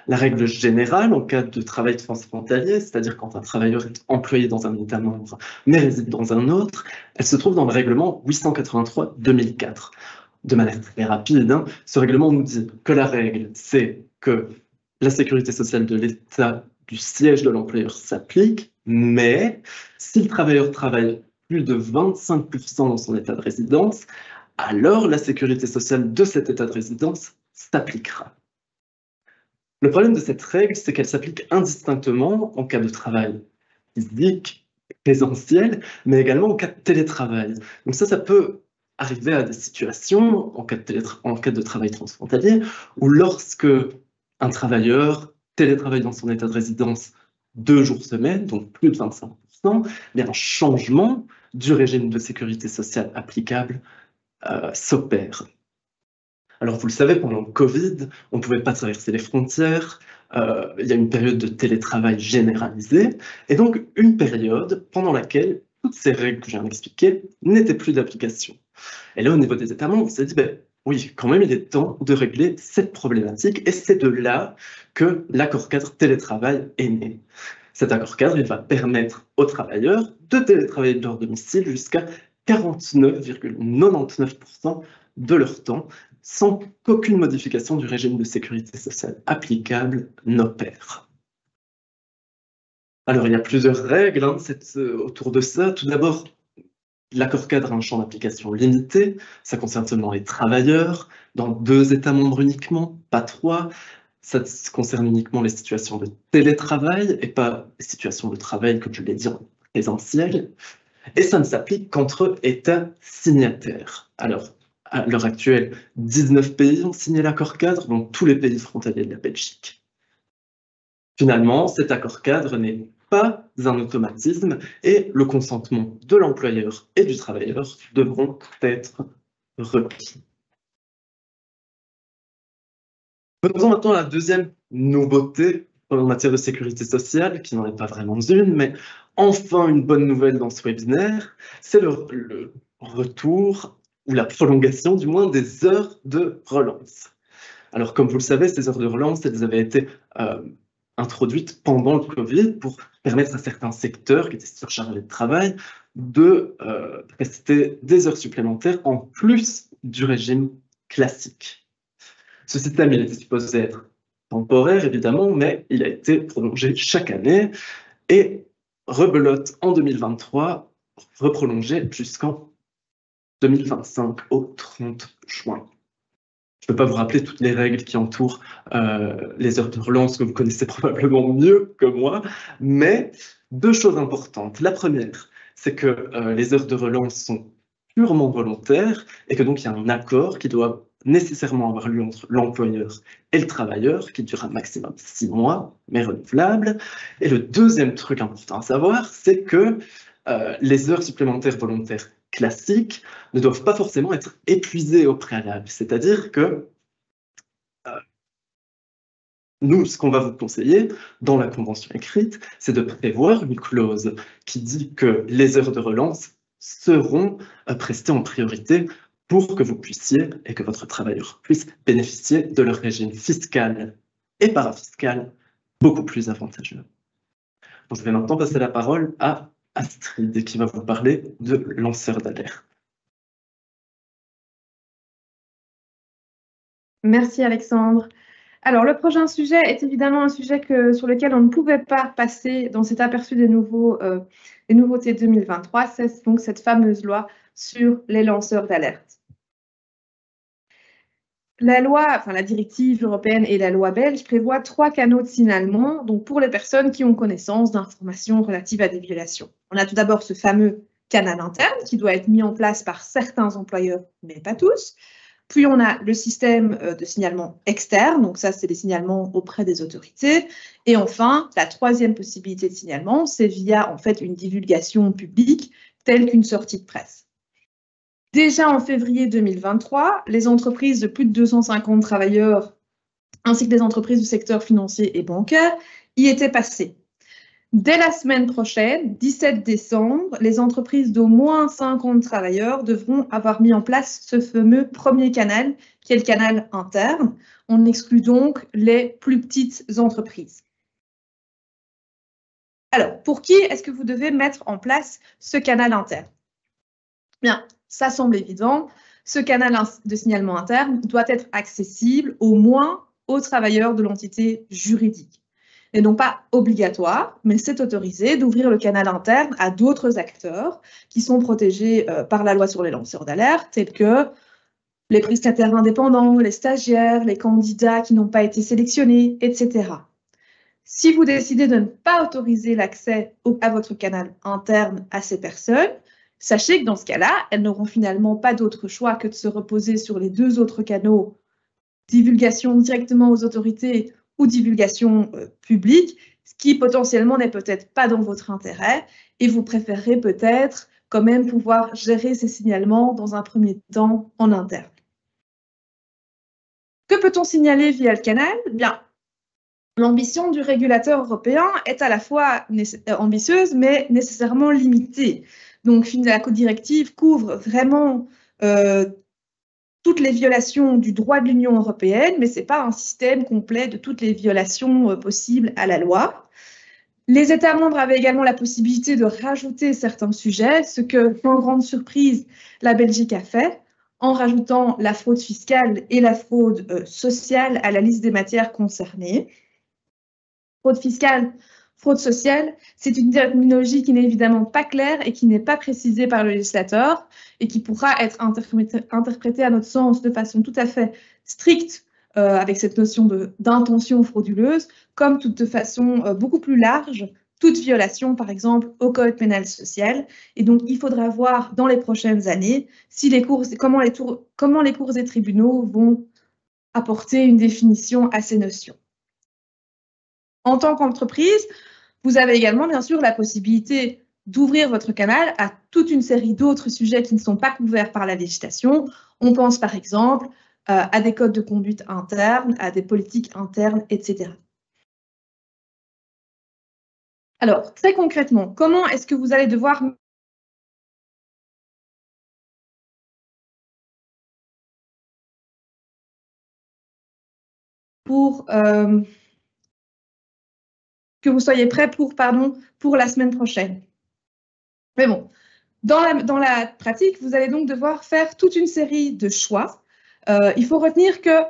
La règle générale en cas de travail transfrontalier, c'est-à-dire quand un travailleur est employé dans un État membre mais réside dans un autre, elle se trouve dans le règlement 883/2004. De manière très rapide, ce règlement nous dit que la règle, c'est que la sécurité sociale de l'État du siège de l'employeur s'applique, mais si le travailleur travaille plus de 25% dans son État de résidence, alors la sécurité sociale de cet État de résidence s'appliquera. Le problème de cette règle, c'est qu'elle s'applique indistinctement en cas de travail physique, présentiel, mais également en cas de télétravail. Donc ça peut arriver à des situations, en cas de travail transfrontalier, où lorsque un travailleur télétravaille dans son État de résidence 2 jours semaine, donc plus de 25%, un changement du régime de sécurité sociale applicable s'opère. Alors, vous le savez, pendant le Covid, on ne pouvait pas traverser les frontières, il y a une période de télétravail généralisée, et donc une période pendant laquelle toutes ces règles que je viens d'expliquer n'étaient plus d'application. Et là, au niveau des États membres, on s'est dit, oui, quand même, il est temps de régler cette problématique, et c'est de là que l'accord-cadre télétravail est né. Cet accord-cadre, il va permettre aux travailleurs de télétravailler de leur domicile jusqu'à 49,99% de leur temps, sans qu'aucune modification du régime de sécurité sociale applicable n'opère. Alors, il y a plusieurs règles autour de ça. Tout d'abord, l'accord-cadre a un champ d'application limité. Ça concerne seulement les travailleurs, dans 2 États membres uniquement, pas 3. Ça concerne uniquement les situations de télétravail et pas les situations de travail, comme je l'ai dit, en présentiel. Et ça ne s'applique qu'entre États signataires. Alors, à l'heure actuelle, 19 pays ont signé l'accord-cadre, donc tous les pays frontaliers de la Belgique. Finalement, cet accord-cadre n'est pas un automatisme et le consentement de l'employeur et du travailleur devront être requis. Venons maintenant à la deuxième nouveauté en matière de sécurité sociale, qui n'en est pas vraiment une, mais enfin une bonne nouvelle dans ce webinaire, c'est le retour, ou la prolongation du moins, des heures de relance. Alors comme vous le savez, ces heures de relance, elles avaient été introduites pendant le Covid pour permettre à certains secteurs qui étaient surchargés de travail de prester des heures supplémentaires en plus du régime classique. Ce système, il était supposé être temporaire, évidemment, mais il a été prolongé chaque année et rebelote en 2023, reprolongé jusqu'en 2025, au 30 juin. Je ne peux pas vous rappeler toutes les règles qui entourent les heures de relance que vous connaissez probablement mieux que moi, mais 2 choses importantes. La première, c'est que les heures de relance sont purement volontaires et que donc il y a un accord qui doit nécessairement avoir lieu entre l'employeur et le travailleur, qui durera maximum 6 mois, mais renouvelable. Et le deuxième truc important à savoir, c'est que les heures supplémentaires volontaires classiques ne doivent pas forcément être épuisées au préalable. C'est-à-dire que nous, ce qu'on va vous conseiller dans la convention écrite, c'est de prévoir une clause qui dit que les heures de relance seront prestées en priorité pour que vous puissiez et que votre travailleur puisse bénéficier de leur régime fiscal et parafiscal beaucoup plus avantageux. Je vais maintenant passer la parole à Astrid, qui va vous parler de lanceurs d'alerte. Merci Alexandre. Alors, le prochain sujet est évidemment un sujet sur lequel on ne pouvait pas passer dans cet aperçu des nouveautés 2023. C'est donc cette fameuse loi sur les lanceurs d'alerte. La loi, enfin la directive européenne et la loi belge prévoient 3 canaux de signalement donc pour les personnes qui ont connaissance d'informations relatives à des violations. On a tout d'abord ce fameux canal interne qui doit être mis en place par certains employeurs, mais pas tous. Puis on a le système de signalement externe, donc ça c'est des signalements auprès des autorités. Et enfin, la 3e possibilité de signalement, c'est via en fait une divulgation publique telle qu'une sortie de presse. Déjà en février 2023, les entreprises de plus de 250 travailleurs, ainsi que les entreprises du secteur financier et bancaire, y étaient passées. Dès la semaine prochaine, 17 décembre, les entreprises d'au moins 50 travailleurs devront avoir mis en place ce fameux premier canal, qui est le canal interne. On exclut donc les plus petites entreprises. Alors, pour qui est-ce que vous devez mettre en place ce canal interne? Bien, ça semble évident. Ce canal de signalement interne doit être accessible au moins aux travailleurs de l'entité juridique. Et non pas obligatoire, mais c'est autorisé d'ouvrir le canal interne à d'autres acteurs qui sont protégés par la loi sur les lanceurs d'alerte, tels que les prestataires indépendants, les stagiaires, les candidats qui n'ont pas été sélectionnés, etc. Si vous décidez de ne pas autoriser l'accès à votre canal interne à ces personnes, sachez que dans ce cas-là, elles n'auront finalement pas d'autre choix que de se reposer sur les 2 autres canaux, divulgation directement aux autorités ou divulgation publique, ce qui potentiellement n'est peut-être pas dans votre intérêt et vous préférez peut-être quand même pouvoir gérer ces signalements dans un premier temps en interne. Que peut-on signaler via le canal? Bien, l'ambition du régulateur européen est à la fois ambitieuse mais nécessairement limitée. Donc, la directive couvre vraiment toutes les violations du droit de l'Union européenne, mais ce n'est pas un système complet de toutes les violations possibles à la loi. Les États membres avaient également la possibilité de rajouter certains sujets, ce que, sans grande surprise, la Belgique a fait, en rajoutant la fraude fiscale et la fraude sociale à la liste des matières concernées. Fraude fiscale, fraude sociale, c'est une terminologie qui n'est évidemment pas claire et qui n'est pas précisée par le législateur et qui pourra être interprétée à notre sens de façon tout à fait stricte avec cette notion d'intention frauduleuse, comme de façon beaucoup plus large, toute violation, par exemple, au code pénal social. Et donc, il faudra voir dans les prochaines années si comment les cours et tribunaux vont apporter une définition à ces notions. En tant qu'entreprise, vous avez également, bien sûr, la possibilité d'ouvrir votre canal à toute une série d'autres sujets qui ne sont pas couverts par la législation. On pense par exemple à des codes de conduite internes, à des politiques internes, etc. Alors, très concrètement, comment est-ce que vous allez devoir que vous soyez prêts pour la semaine prochaine. Mais bon, dans la pratique, vous allez donc devoir faire toute une série de choix. Il faut retenir que,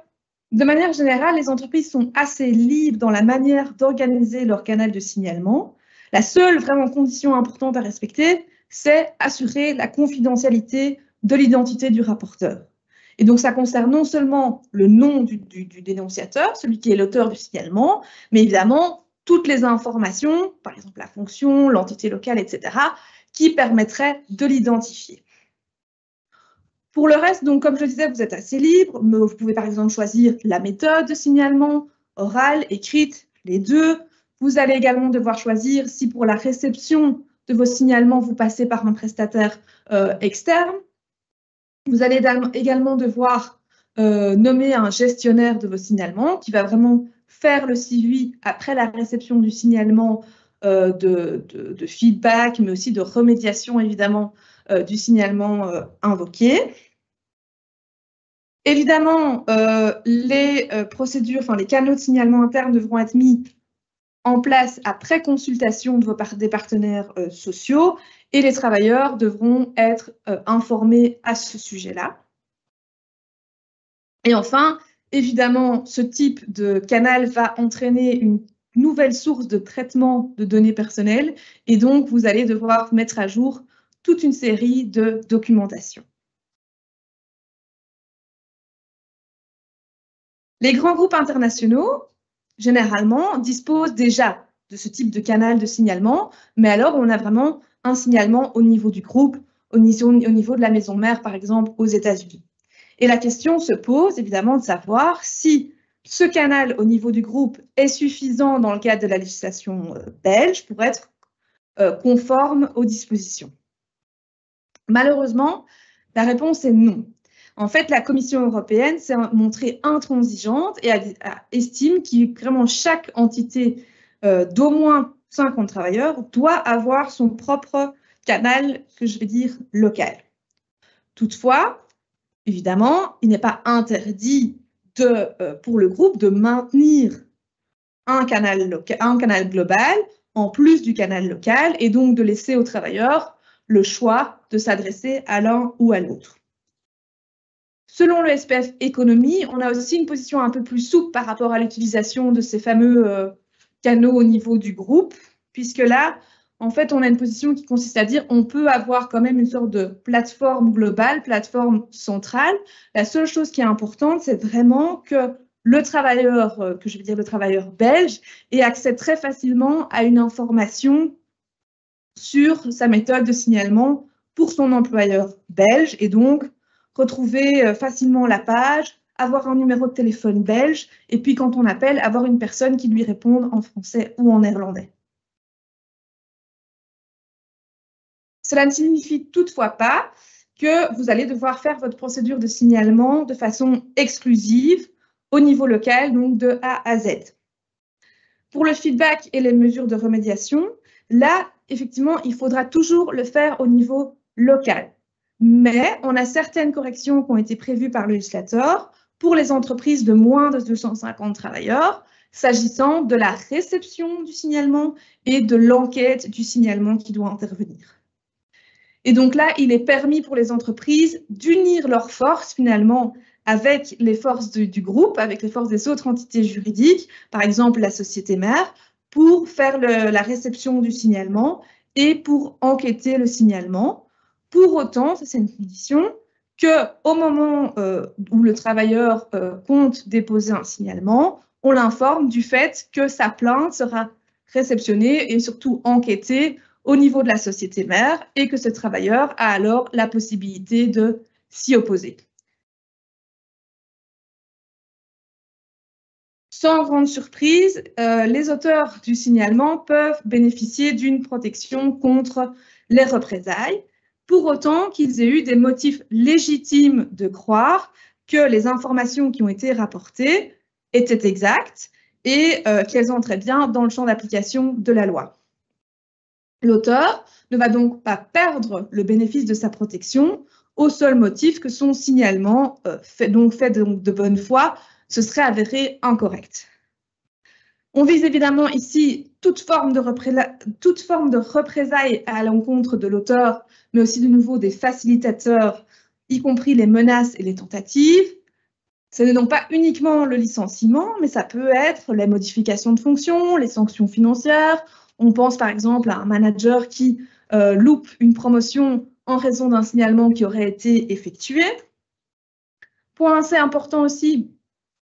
de manière générale, les entreprises sont assez libres dans la manière d'organiser leur canal de signalement. La seule vraiment condition importante à respecter, c'est assurer la confidentialité de l'identité du rapporteur. Et donc, ça concerne non seulement le nom du dénonciateur, celui qui est l'auteur du signalement, mais évidemment toutes les informations, par exemple la fonction, l'entité locale, etc., qui permettraient de l'identifier. Pour le reste, donc, comme je le disais, vous êtes assez libre, mais vous pouvez par exemple choisir la méthode de signalement, orale, écrite, les deux. Vous allez également devoir choisir si pour la réception de vos signalements, vous passez par un prestataire externe. Vous allez également devoir nommer un gestionnaire de vos signalements qui va vraiment faire le suivi après la réception du signalement de feedback, mais aussi de remédiation, évidemment, du signalement invoqué. Évidemment, les procédures, enfin les canaux de signalement interne devront être mis en place après consultation des partenaires sociaux et les travailleurs devront être informés à ce sujet-là. Et enfin, évidemment, ce type de canal va entraîner une nouvelle source de traitement de données personnelles et donc vous allez devoir mettre à jour toute une série de documentation. Les grands groupes internationaux, généralement, disposent déjà de ce type de canal de signalement, mais alors on a vraiment un signalement au niveau du groupe, au niveau de la maison mère, par exemple, aux États-Unis. Et la question se pose évidemment de savoir si ce canal au niveau du groupe est suffisant dans le cadre de la législation belge pour être conforme aux dispositions. Malheureusement, la réponse est non. En fait, la Commission européenne s'est montrée intransigeante et estime que vraiment chaque entité d'au moins 50 travailleurs doit avoir son propre canal, que je vais dire, local. Toutefois, évidemment, il n'est pas interdit pour le groupe de maintenir un canal global en plus du canal local et donc de laisser aux travailleurs le choix de s'adresser à l'un ou à l'autre. Selon le SPF Économie, on a aussi une position un peu plus souple par rapport à l'utilisation de ces fameux canaux au niveau du groupe, puisque là, en fait, on a une position qui consiste à dire qu'on peut avoir quand même une sorte de plateforme globale, plateforme centrale. La seule chose qui est importante, c'est vraiment que le travailleur, que je veux dire le travailleur belge, ait accès très facilement à une information sur sa méthode de signalement pour son employeur belge et donc retrouver facilement la page, avoir un numéro de téléphone belge et puis quand on appelle, avoir une personne qui lui réponde en français ou en néerlandais. Cela ne signifie toutefois pas que vous allez devoir faire votre procédure de signalement de façon exclusive au niveau local, donc de A à Z. Pour le feedback et les mesures de remédiation, là, effectivement, il faudra toujours le faire au niveau local. Mais on a certaines corrections qui ont été prévues par le législateur pour les entreprises de moins de 250 travailleurs, s'agissant de la réception du signalement et de l'enquête du signalement qui doit intervenir. Et donc là, il est permis pour les entreprises d'unir leurs forces finalement avec les forces du groupe, avec les forces des autres entités juridiques, par exemple la société mère, pour faire la réception du signalement et pour enquêter le signalement. Pour autant, ça c'est une condition, qu'au moment où le travailleur compte déposer un signalement, on l'informe du fait que sa plainte sera réceptionnée et surtout enquêtée au niveau de la société mère et que ce travailleur a alors la possibilité de s'y opposer. Sans grande surprise, les auteurs du signalement peuvent bénéficier d'une protection contre les représailles, pour autant qu'ils aient eu des motifs légitimes de croire que les informations qui ont été rapportées étaient exactes et qu'elles entraient bien dans le champ d'application de la loi. L'auteur ne va donc pas perdre le bénéfice de sa protection au seul motif que son signalement, fait de bonne foi, se serait avéré incorrect. On vise évidemment ici toute forme de représailles à l'encontre de l'auteur, mais aussi de nouveau des facilitateurs, y compris les menaces et les tentatives. Ce n'est donc pas uniquement le licenciement, mais ça peut être les modifications de fonction, les sanctions financières. On pense par exemple à un manager qui loupe une promotion en raison d'un signalement qui aurait été effectué. Point assez important aussi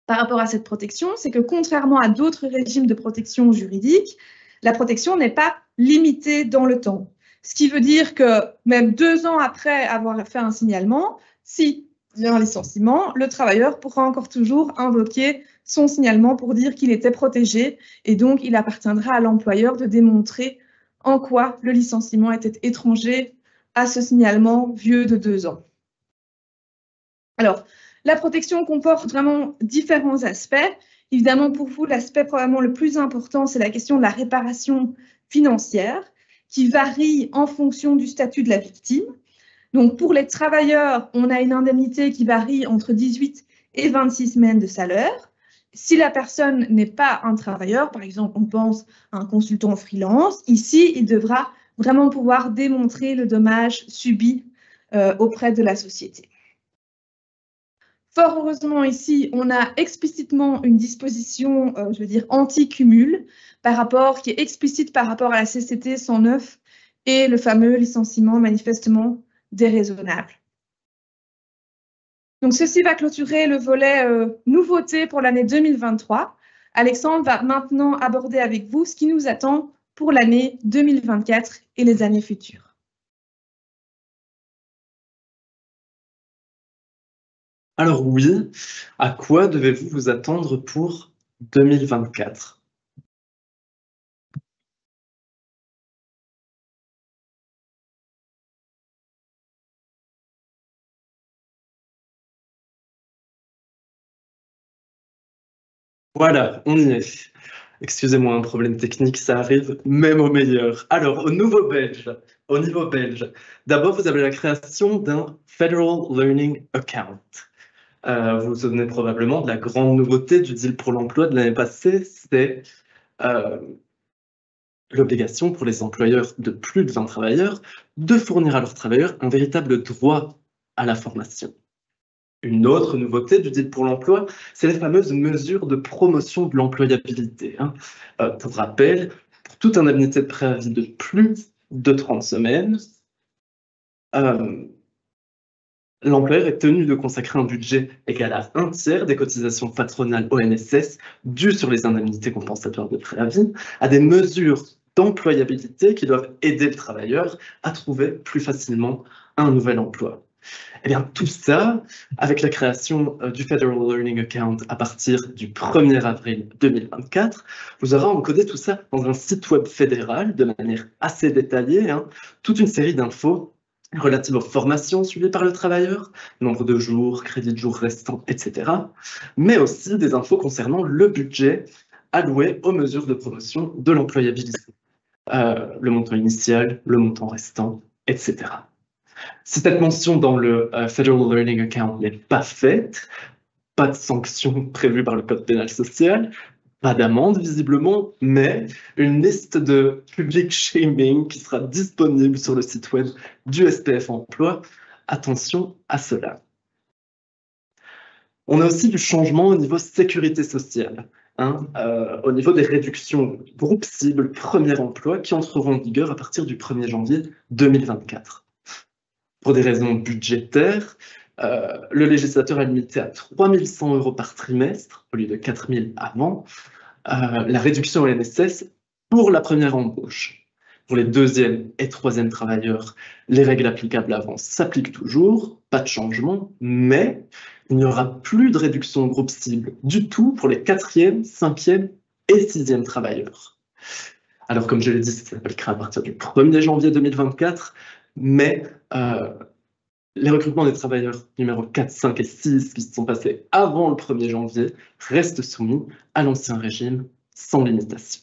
par rapport à cette protection, c'est que contrairement à d'autres régimes de protection juridique, la protection n'est pas limitée dans le temps. Ce qui veut dire que même 2 ans après avoir fait un signalement, s'il y a un licenciement, le travailleur pourra encore toujours invoquer son signalement pour dire qu'il était protégé et donc il appartiendra à l'employeur de démontrer en quoi le licenciement était étranger à ce signalement vieux de 2 ans. Alors, la protection comporte vraiment différents aspects. Évidemment, pour vous, l'aspect probablement le plus important, c'est la question de la réparation financière qui varie en fonction du statut de la victime. Donc, pour les travailleurs, on a une indemnité qui varie entre 18 et 26 semaines de salaire. si la personne n'est pas un travailleur, par exemple, on pense à un consultant freelance, ici, il devra vraiment pouvoir démontrer le dommage subi auprès de la société. Fort heureusement, ici, on a explicitement une disposition, je veux dire, anti-cumul, qui est explicite par rapport à la CCT 109 et le fameux licenciement manifestement déraisonnable. Donc, ceci va clôturer le volet nouveauté pour l'année 2023. Alexandre va maintenant aborder avec vous ce qui nous attend pour l'année 2024 et les années futures. Alors oui, à quoi devez-vous vous attendre pour 2024 ? Voilà, on y est. Excusez-moi, un problème technique, ça arrive même au meilleur. Alors, au niveau belge, d'abord, vous avez la création d'un Federal Learning Account. Vous vous souvenez probablement de la grande nouveauté du deal pour l'emploi de l'année passée, c'est l'obligation pour les employeurs de plus de 20 travailleurs de fournir à leurs travailleurs un véritable droit à la formation. Une autre nouveauté du deal pour l'emploi, c'est les fameuses mesures de promotion de l'employabilité. Pour rappel, pour toute indemnité de préavis de plus de 30 semaines, l'employeur est tenu de consacrer un budget égal à 1/3 des cotisations patronales ONSS dues sur les indemnités compensatoires de préavis à des mesures d'employabilité qui doivent aider le travailleur à trouver plus facilement un nouvel emploi. Eh bien, tout ça, avec la création du Federal Learning Account à partir du 1er avril 2024, vous aurez encodé tout ça dans un site web fédéral de manière assez détaillée, toute une série d'infos relatives aux formations suivies par le travailleur, nombre de jours, crédits de jours restants, etc. Mais aussi des infos concernant le budget alloué aux mesures de promotion de l'employabilité. Le montant initial, le montant restant, etc. Si cette mention dans le Federal Learning Account n'est pas faite, pas de sanctions prévues par le Code pénal social, pas d'amende visiblement, mais une liste de public shaming qui sera disponible sur le site web du SPF Emploi. Attention à cela. On a aussi du changement au niveau sécurité sociale, au niveau des réductions groupe cible premier emploi qui entreront en vigueur à partir du 1er janvier 2024. Pour des raisons budgétaires, le législateur a limité à 3 100 € par trimestre, au lieu de 4 000 avant, la réduction ONSS pour la première embauche. Pour les deuxième et troisième travailleurs, les règles applicables avant s'appliquent toujours, pas de changement, mais il n'y aura plus de réduction groupe cible du tout pour les quatrième, cinquième et sixième travailleurs. Alors, comme je l'ai dit, ça s'appliquera à partir du 1er janvier 2024, mais les recrutements des travailleurs numéro 4, 5 et 6 qui se sont passés avant le 1er janvier restent soumis à l'ancien régime sans limitation.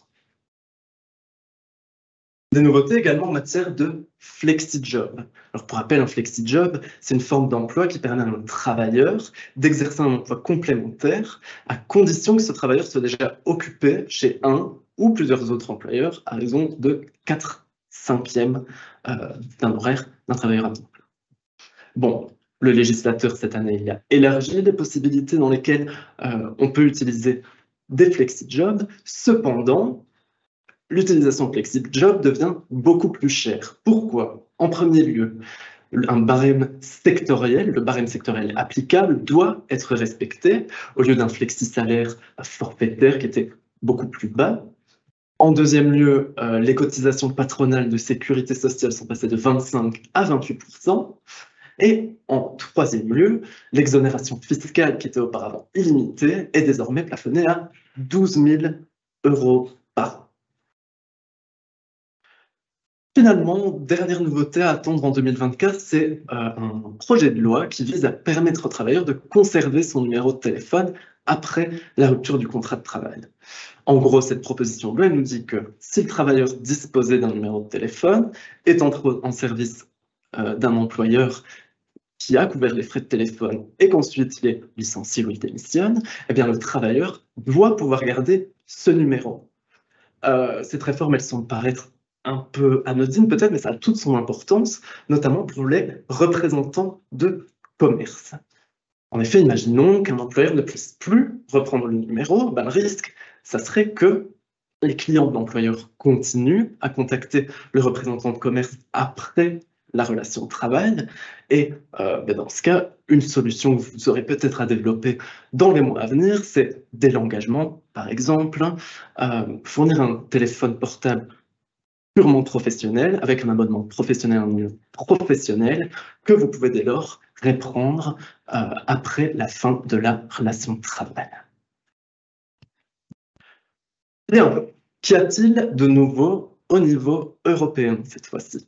Des nouveautés également en matière de flexi-job. Alors pour rappel, un flexi-job, c'est une forme d'emploi qui permet à un travailleur d'exercer un emploi complémentaire à condition que ce travailleur soit déjà occupé chez un ou plusieurs autres employeurs à raison de 4/5 d'un horaire d'un travailleur à temps plein. Bon, le législateur cette année, il a élargi les possibilités dans lesquelles on peut utiliser des flexi-jobs. Cependant, l'utilisation de flexi-job devient beaucoup plus chère. Pourquoi ? En premier lieu, un barème sectoriel, le barème sectoriel applicable doit être respecté au lieu d'un flexi-salaire forfaitaire qui était beaucoup plus bas. En deuxième lieu, les cotisations patronales de sécurité sociale sont passées de 25 à 28%. Et en troisième lieu, l'exonération fiscale qui était auparavant illimitée est désormais plafonnée à 12 000 € par an. Finalement, dernière nouveauté à attendre en 2024, c'est un projet de loi qui vise à permettre aux travailleurs de conserver son numéro de téléphone après la rupture du contrat de travail. En gros, cette proposition de loi nous dit que si le travailleur disposait d'un numéro de téléphone, est en service d'un employeur qui a couvert les frais de téléphone et qu'ensuite il est licencié ou il démissionne, eh bien le travailleur doit pouvoir garder ce numéro. Cette réforme, elle semble paraître un peu anodine peut-être, mais ça a toute son importance, notamment pour les représentants de commerce. En effet, imaginons qu'un employeur ne puisse plus reprendre le numéro, le risque, ça serait que les clients de l'employeur continuent à contacter le représentant de commerce après la relation de travail. Et dans ce cas, une solution que vous aurez peut-être à développer dans les mois à venir, c'est dès l'engagement, par exemple, fournir un téléphone portable purement professionnel, avec un abonnement professionnel en ligne professionnel, que vous pouvez dès lors reprendre après la fin de la relation de travail. Bien, qu'y a-t-il de nouveau au niveau européen cette fois-ci?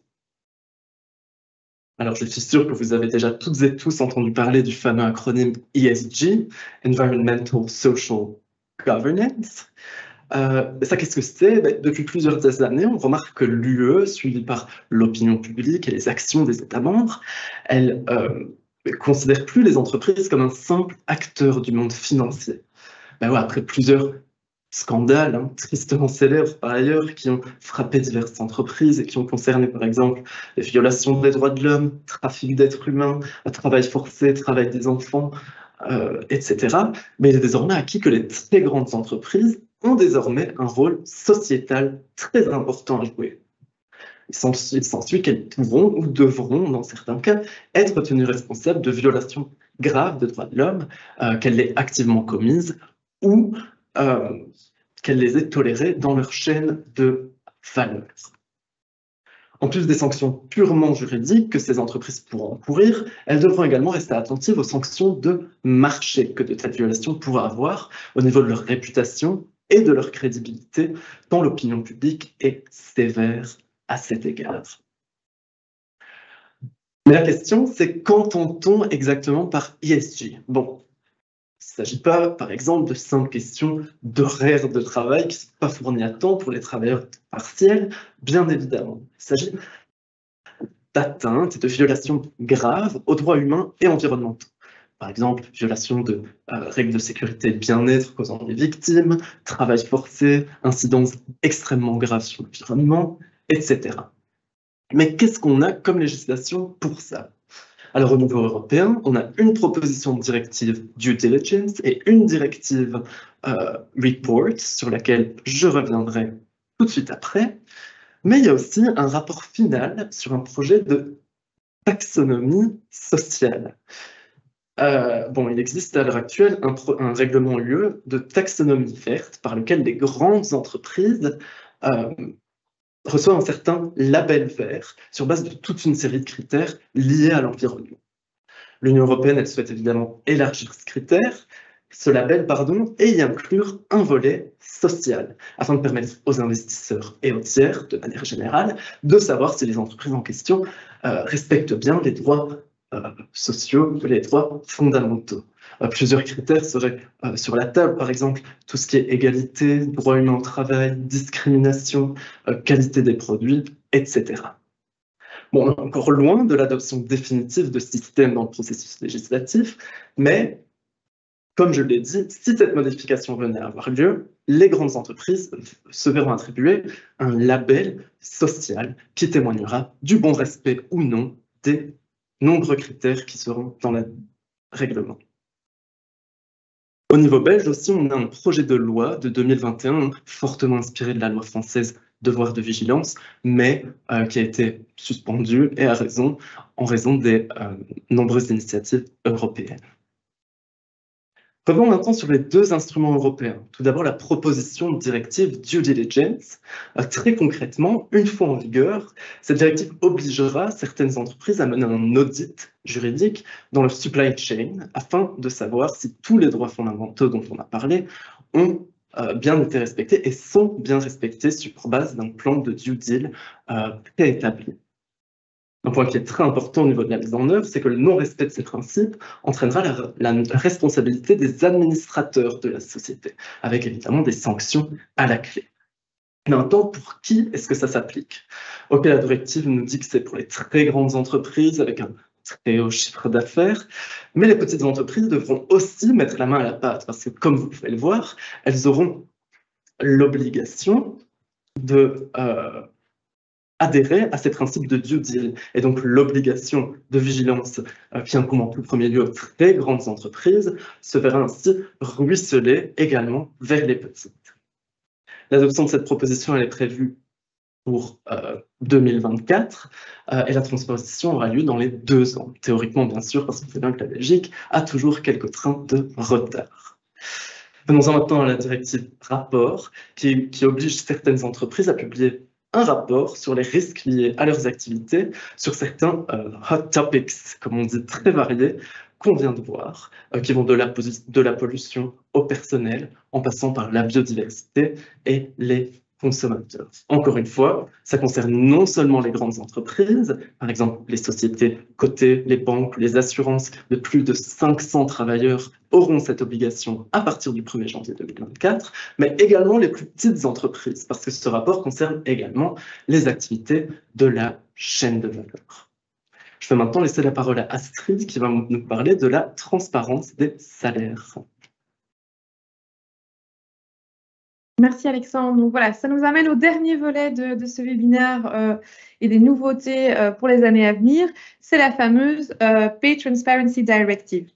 Alors, je suis sûr que vous avez déjà toutes et tous entendu parler du fameux acronyme ESG, Environmental Social Governance. Ça, qu'est-ce que c'est? Depuis plusieurs années, on remarque que l'UE, suivie par l'opinion publique et les actions des États membres, elle ne considère plus les entreprises comme un simple acteur du monde financier. Après plusieurs scandales, tristement célèbres par ailleurs, qui ont frappé diverses entreprises et qui ont concerné par exemple les violations des droits de l'homme, trafic d'êtres humains, travail forcé, travail des enfants, etc. Mais il est désormais acquis que les très grandes entreprises ont désormais un rôle sociétal très important à jouer. Il s'ensuit qu'elles pourront ou devront, dans certains cas, être tenues responsables de violations graves de droits de l'homme, qu'elles l'aient activement commises ou qu'elles les aient tolérées dans leur chaîne de valeur. En plus des sanctions purement juridiques que ces entreprises pourront encourir, elles devront également rester attentives aux sanctions de marché que de telles violations pourraient avoir au niveau de leur réputation et de leur crédibilité, tant l'opinion publique est sévère à cet égard. Mais la question, c'est qu'entend-on exactement par ESG? Bon, il ne s'agit pas, par exemple, de simples questions d'horaire de travail qui ne sont pas fournies à temps pour les travailleurs partiels, bien évidemment. Il s'agit d'atteintes et de violations graves aux droits humains et environnementaux. Par exemple, violation de règles de sécurité et de bien-être causant des victimes, travail forcé, incidences extrêmement graves sur l'environnement, etc. Mais qu'est-ce qu'on a comme législation pour ça? Alors, au niveau européen, on a une proposition de directive Due Diligence et une directive Report, sur laquelle je reviendrai tout de suite après. Mais il y a aussi un rapport final sur un projet de taxonomie sociale. Il existe à l'heure actuelle un règlement UE de taxonomie verte par lequel les grandes entreprises reçoivent un certain label vert sur base de toute une série de critères liés à l'environnement. L'Union européenne, elle souhaite évidemment élargir ce label, et y inclure un volet social, afin de permettre aux investisseurs et aux tiers, de manière générale, de savoir si les entreprises en question respectent bien les droits sociaux, les droits fondamentaux. Plusieurs critères seraient sur la table, par exemple, tout ce qui est égalité, droits humains au travail, discrimination, qualité des produits, etc. Bon, on est encore loin de l'adoption définitive de ce système dans le processus législatif, mais comme je l'ai dit, si cette modification venait à avoir lieu, les grandes entreprises se verront attribuer un label social qui témoignera du bon respect ou non des nombreux critères qui seront dans le règlement. Au niveau belge aussi, on a un projet de loi de 2021 fortement inspiré de la loi française Devoir de vigilance, mais qui a été suspendu et en raison des nombreuses initiatives européennes. Revenons maintenant sur les deux instruments européens. Tout d'abord, la proposition de directive Due Diligence. Très concrètement, une fois en vigueur, cette directive obligera certaines entreprises à mener un audit juridique dans le supply chain afin de savoir si tous les droits fondamentaux dont on a parlé ont bien été respectés et sont bien respectés sur base d'un plan de due deal préétabli. Un point qui est très important au niveau de la mise en œuvre, c'est que le non-respect de ces principes entraînera la responsabilité des administrateurs de la société, avec évidemment des sanctions à la clé. Maintenant, pour qui est-ce que ça s'applique? Ok, la directive nous dit que c'est pour les très grandes entreprises avec un très haut chiffre d'affaires, mais les petites entreprises devront aussi mettre la main à la pâte, parce que comme vous pouvez le voir, elles auront l'obligation de adhérer à ces principes de due deal. Et donc l'obligation de vigilance qui incombe en tout premier lieu aux très grandes entreprises se verra ainsi ruisseler également vers les petites. L'adoption de cette proposition elle est prévue pour 2024 et la transposition aura lieu dans les 2 ans, théoriquement bien sûr, parce qu'on sait bien que la Belgique a toujours quelques trains de retard. Venons-en maintenant à la directive rapport qui oblige certaines entreprises à publier un rapport sur les risques liés à leurs activités, sur certains hot topics, comme on dit, très variés, qu'on vient de voir, qui vont de la pollution au personnel, en passant par la biodiversité et les consommateurs. Encore une fois, ça concerne non seulement les grandes entreprises, par exemple les sociétés cotées, les banques, les assurances, de plus de 500 travailleurs auront cette obligation à partir du 1er janvier 2024, mais également les plus petites entreprises, parce que ce rapport concerne également les activités de la chaîne de valeur. Je vais maintenant laisser la parole à Astrid qui va nous parler de la transparence des salaires. Merci Alexandre. Donc voilà, ça nous amène au dernier volet de ce webinaire et des nouveautés pour les années à venir. C'est la fameuse Pay Transparency Directive.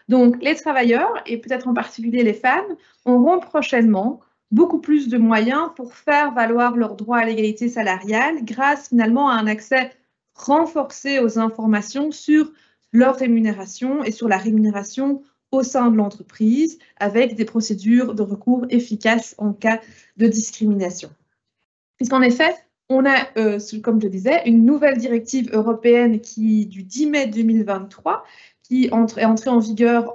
Donc les travailleurs, et peut-être en particulier les femmes, auront prochainement beaucoup plus de moyens pour faire valoir leur droit à l'égalité salariale grâce finalement à un accès renforcé aux informations sur leur rémunération et sur la rémunération au sein de l'entreprise avec des procédures de recours efficaces en cas de discrimination. Puisqu'en effet, on a, comme je disais, une nouvelle directive européenne du 10 mai 2023 qui est entrée en vigueur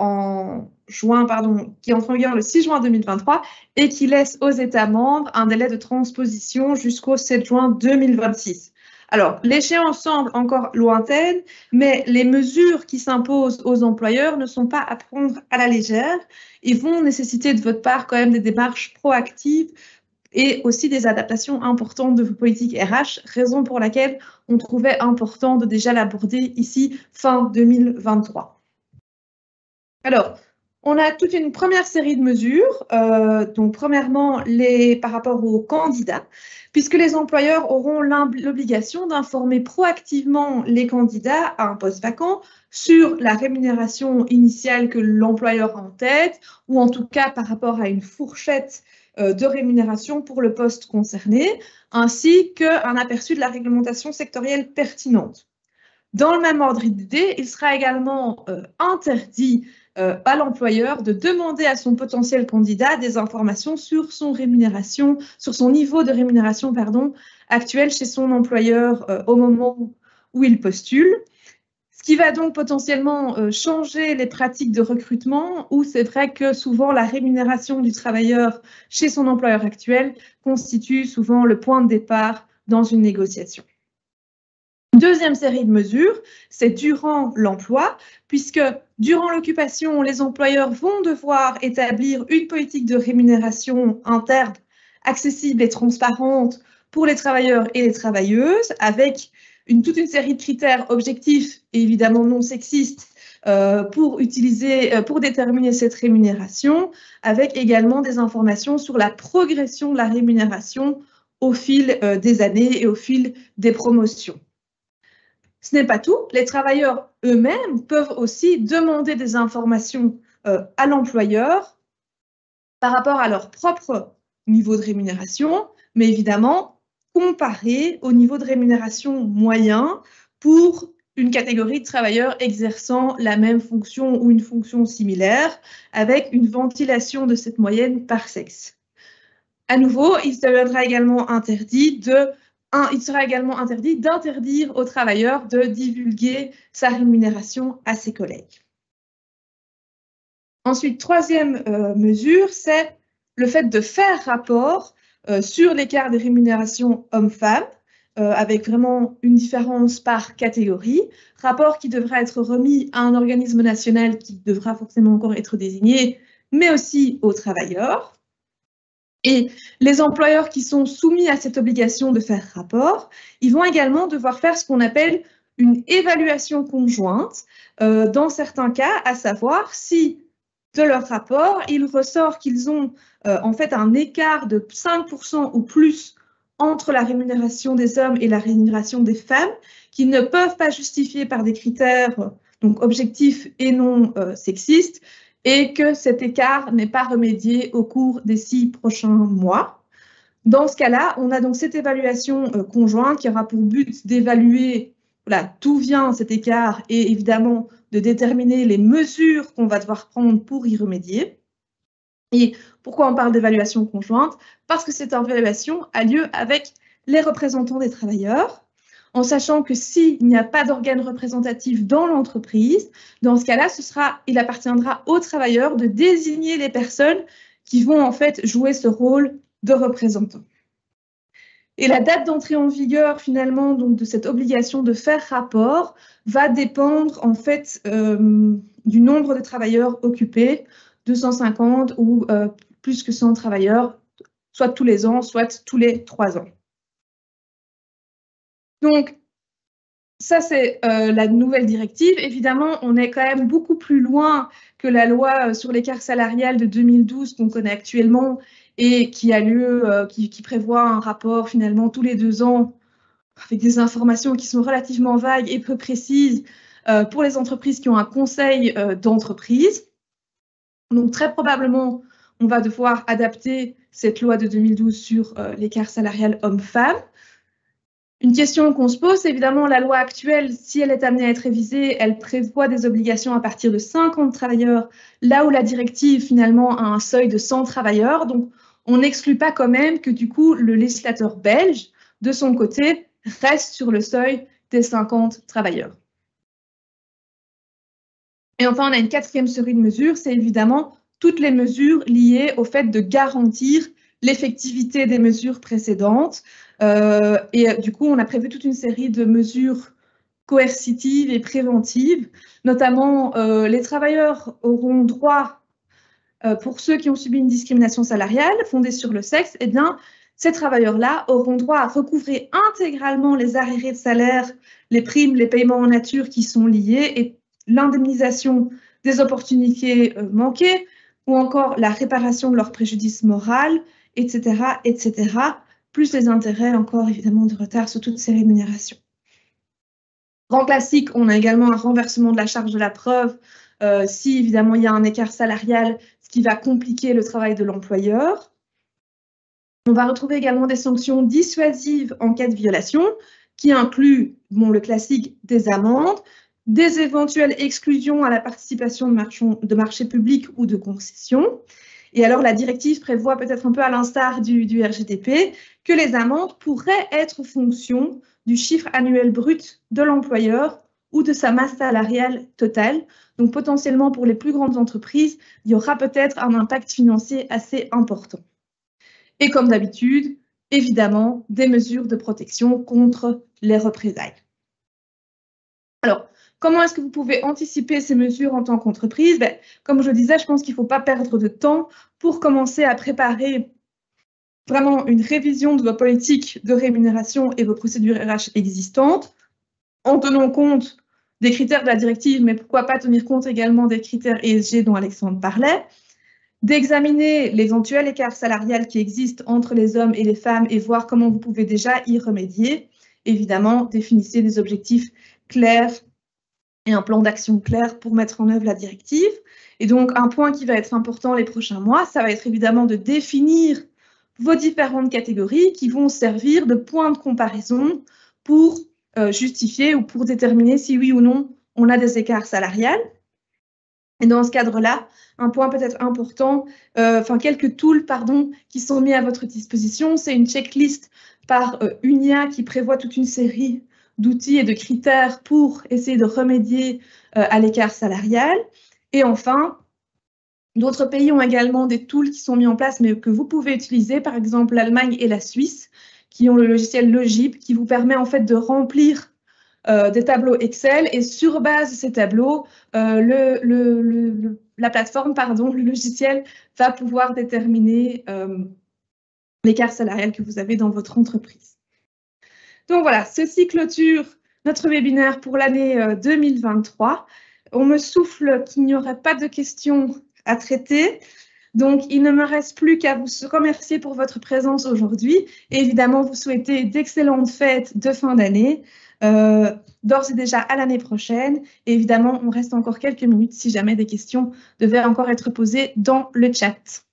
qui entre en vigueur le 6 juin 2023 et qui laisse aux États membres un délai de transposition jusqu'au 7 juin 2026. Alors, l'échéance semble encore lointaine, mais les mesures qui s'imposent aux employeurs ne sont pas à prendre à la légère et vont nécessiter de votre part quand même des démarches proactives et aussi des adaptations importantes de vos politiques RH, raison pour laquelle on trouvait important de déjà l'aborder ici fin 2023. Alors, on a toute une première série de mesures, donc premièrement par rapport aux candidats, puisque les employeurs auront l'obligation d'informer proactivement les candidats à un poste vacant sur la rémunération initiale que l'employeur a en tête, ou en tout cas par rapport à une fourchette de rémunération pour le poste concerné, ainsi qu'un aperçu de la réglementation sectorielle pertinente. Dans le même ordre d'idée, il sera également interdit à l'employeur de demander à son potentiel candidat des informations sur son niveau de rémunération actuel chez son employeur au moment où il postule. Ce qui va donc potentiellement changer les pratiques de recrutement où c'est vrai que souvent la rémunération du travailleur chez son employeur actuel constitue souvent le point de départ dans une négociation. Deuxième série de mesures, c'est durant l'emploi, puisque durant l'occupation, les employeurs vont devoir établir une politique de rémunération interne accessible et transparente pour les travailleurs et les travailleuses, avec toute une série de critères objectifs et évidemment non sexistes pour déterminer cette rémunération, avec également des informations sur la progression de la rémunération au fil des années et au fil des promotions. Ce n'est pas tout, les travailleurs eux-mêmes peuvent aussi demander des informations à l'employeur par rapport à leur propre niveau de rémunération, mais évidemment comparé au niveau de rémunération moyen pour une catégorie de travailleurs exerçant la même fonction ou une fonction similaire, avec une ventilation de cette moyenne par sexe. À nouveau, il sera également interdit d'interdire aux travailleurs de divulguer sa rémunération à ses collègues. Ensuite, troisième mesure, c'est le fait de faire rapport sur l'écart des rémunérations hommes-femmes, avec vraiment une différence par catégorie, rapport qui devra être remis à un organisme national qui devra forcément encore être désigné, mais aussi aux travailleurs. Et les employeurs qui sont soumis à cette obligation de faire rapport, ils vont également devoir faire ce qu'on appelle une évaluation conjointe dans certains cas, à savoir si de leur rapport, il ressort qu'ils ont en fait un écart de 5% ou plus entre la rémunération des hommes et la rémunération des femmes, qui ne peuvent pas justifier par des critères donc objectifs et non sexistes, et que cet écart n'est pas remédié au cours des 6 prochains mois. Dans ce cas-là, on a donc cette évaluation conjointe qui aura pour but d'évaluer voilà, d'où vient cet écart et évidemment de déterminer les mesures qu'on va devoir prendre pour y remédier. Et pourquoi on parle d'évaluation conjointe? Parce que cette évaluation a lieu avec les représentants des travailleurs, en sachant que s'il n'y a pas d'organe représentatif dans l'entreprise, dans ce cas-là, il appartiendra aux travailleurs de désigner les personnes qui vont en fait jouer ce rôle de représentants. Et la date d'entrée en vigueur, finalement, donc, de cette obligation de faire rapport va dépendre, en fait, du nombre de travailleurs occupés, 250 ou plus que 100 travailleurs, soit tous les ans, soit tous les 3 ans. Donc, ça, c'est la nouvelle directive. Évidemment, on est quand même beaucoup plus loin que la loi sur l'écart salarial de 2012 qu'on connaît actuellement et qui a lieu, qui prévoit un rapport finalement tous les 2 ans avec des informations qui sont relativement vagues et peu précises pour les entreprises qui ont un conseil d'entreprise. Donc, très probablement, on va devoir adapter cette loi de 2012 sur l'écart salarial homme-femme. Une question qu'on se pose, c'est évidemment la loi actuelle, si elle est amenée à être révisée, elle prévoit des obligations à partir de 50 travailleurs, là où la directive finalement a un seuil de 100 travailleurs. Donc, on n'exclut pas quand même que du coup, le législateur belge, de son côté, reste sur le seuil des 50 travailleurs. Et enfin, on a une 4e série de mesures, c'est évidemment toutes les mesures liées au fait de garantir l'effectivité des mesures précédentes. Et du coup, on a prévu toute une série de mesures coercitives et préventives. Notamment, les travailleurs auront droit, pour ceux qui ont subi une discrimination salariale fondée sur le sexe, eh bien, ces travailleurs-là auront droit à recouvrer intégralement les arriérés de salaire, les primes, les paiements en nature qui sont liés et l'indemnisation des opportunités manquées ou encore la réparation de leur préjudice moral, etc., etc., plus les intérêts encore évidemment de retard sur toutes ces rémunérations. Grand classique, on a également un renversement de la charge de la preuve si évidemment il y a un écart salarial, ce qui va compliquer le travail de l'employeur. On va retrouver également des sanctions dissuasives en cas de violation, qui incluent le classique des amendes, des éventuelles exclusions à la participation de marchés publics ou de concessions. Et alors, la directive prévoit peut-être un peu à l'instar du RGDP que les amendes pourraient être fonction du chiffre annuel brut de l'employeur ou de sa masse salariale totale. Donc, potentiellement, pour les plus grandes entreprises, il y aura peut-être un impact financier assez important. Et comme d'habitude, évidemment, des mesures de protection contre les représailles. Alors, comment est-ce que vous pouvez anticiper ces mesures en tant qu'entreprise? Comme je le disais, je pense qu'il ne faut pas perdre de temps pour commencer à préparer vraiment une révision de vos politiques de rémunération et vos procédures RH existantes, en tenant compte des critères de la directive, mais pourquoi pas tenir compte également des critères ESG dont Alexandre parlait, d'examiner l'éventuel écart salarial qui existe entre les hommes et les femmes et voir comment vous pouvez déjà y remédier. Évidemment, définissez des objectifs clairs et un plan d'action clair pour mettre en œuvre la directive. Et donc, un point qui va être important les prochains mois, ça va être évidemment de définir vos différentes catégories qui vont servir de point de comparaison pour justifier ou pour déterminer si oui ou non on a des écarts salariales. Et dans ce cadre-là, un point peut-être important, quelques tools qui sont mis à votre disposition, c'est une checklist par UNIA qui prévoit toute une série d'outils et de critères pour essayer de remédier à l'écart salarial. Et enfin, d'autres pays ont également des tools qui sont mis en place, mais que vous pouvez utiliser, par exemple l'Allemagne et la Suisse, qui ont le logiciel Logip, qui vous permet en fait de remplir des tableaux Excel, et sur base de ces tableaux, la plateforme, le logiciel, va pouvoir déterminer l'écart salarial que vous avez dans votre entreprise. Donc voilà, ceci clôture notre webinaire pour l'année 2023. On me souffle qu'il n'y aurait pas de questions à traiter. Donc, il ne me reste plus qu'à vous remercier pour votre présence aujourd'hui et évidemment vous souhaiter d'excellentes fêtes de fin d'année, d'ores et déjà à l'année prochaine. Et évidemment, on reste encore quelques minutes si jamais des questions devaient encore être posées dans le chat.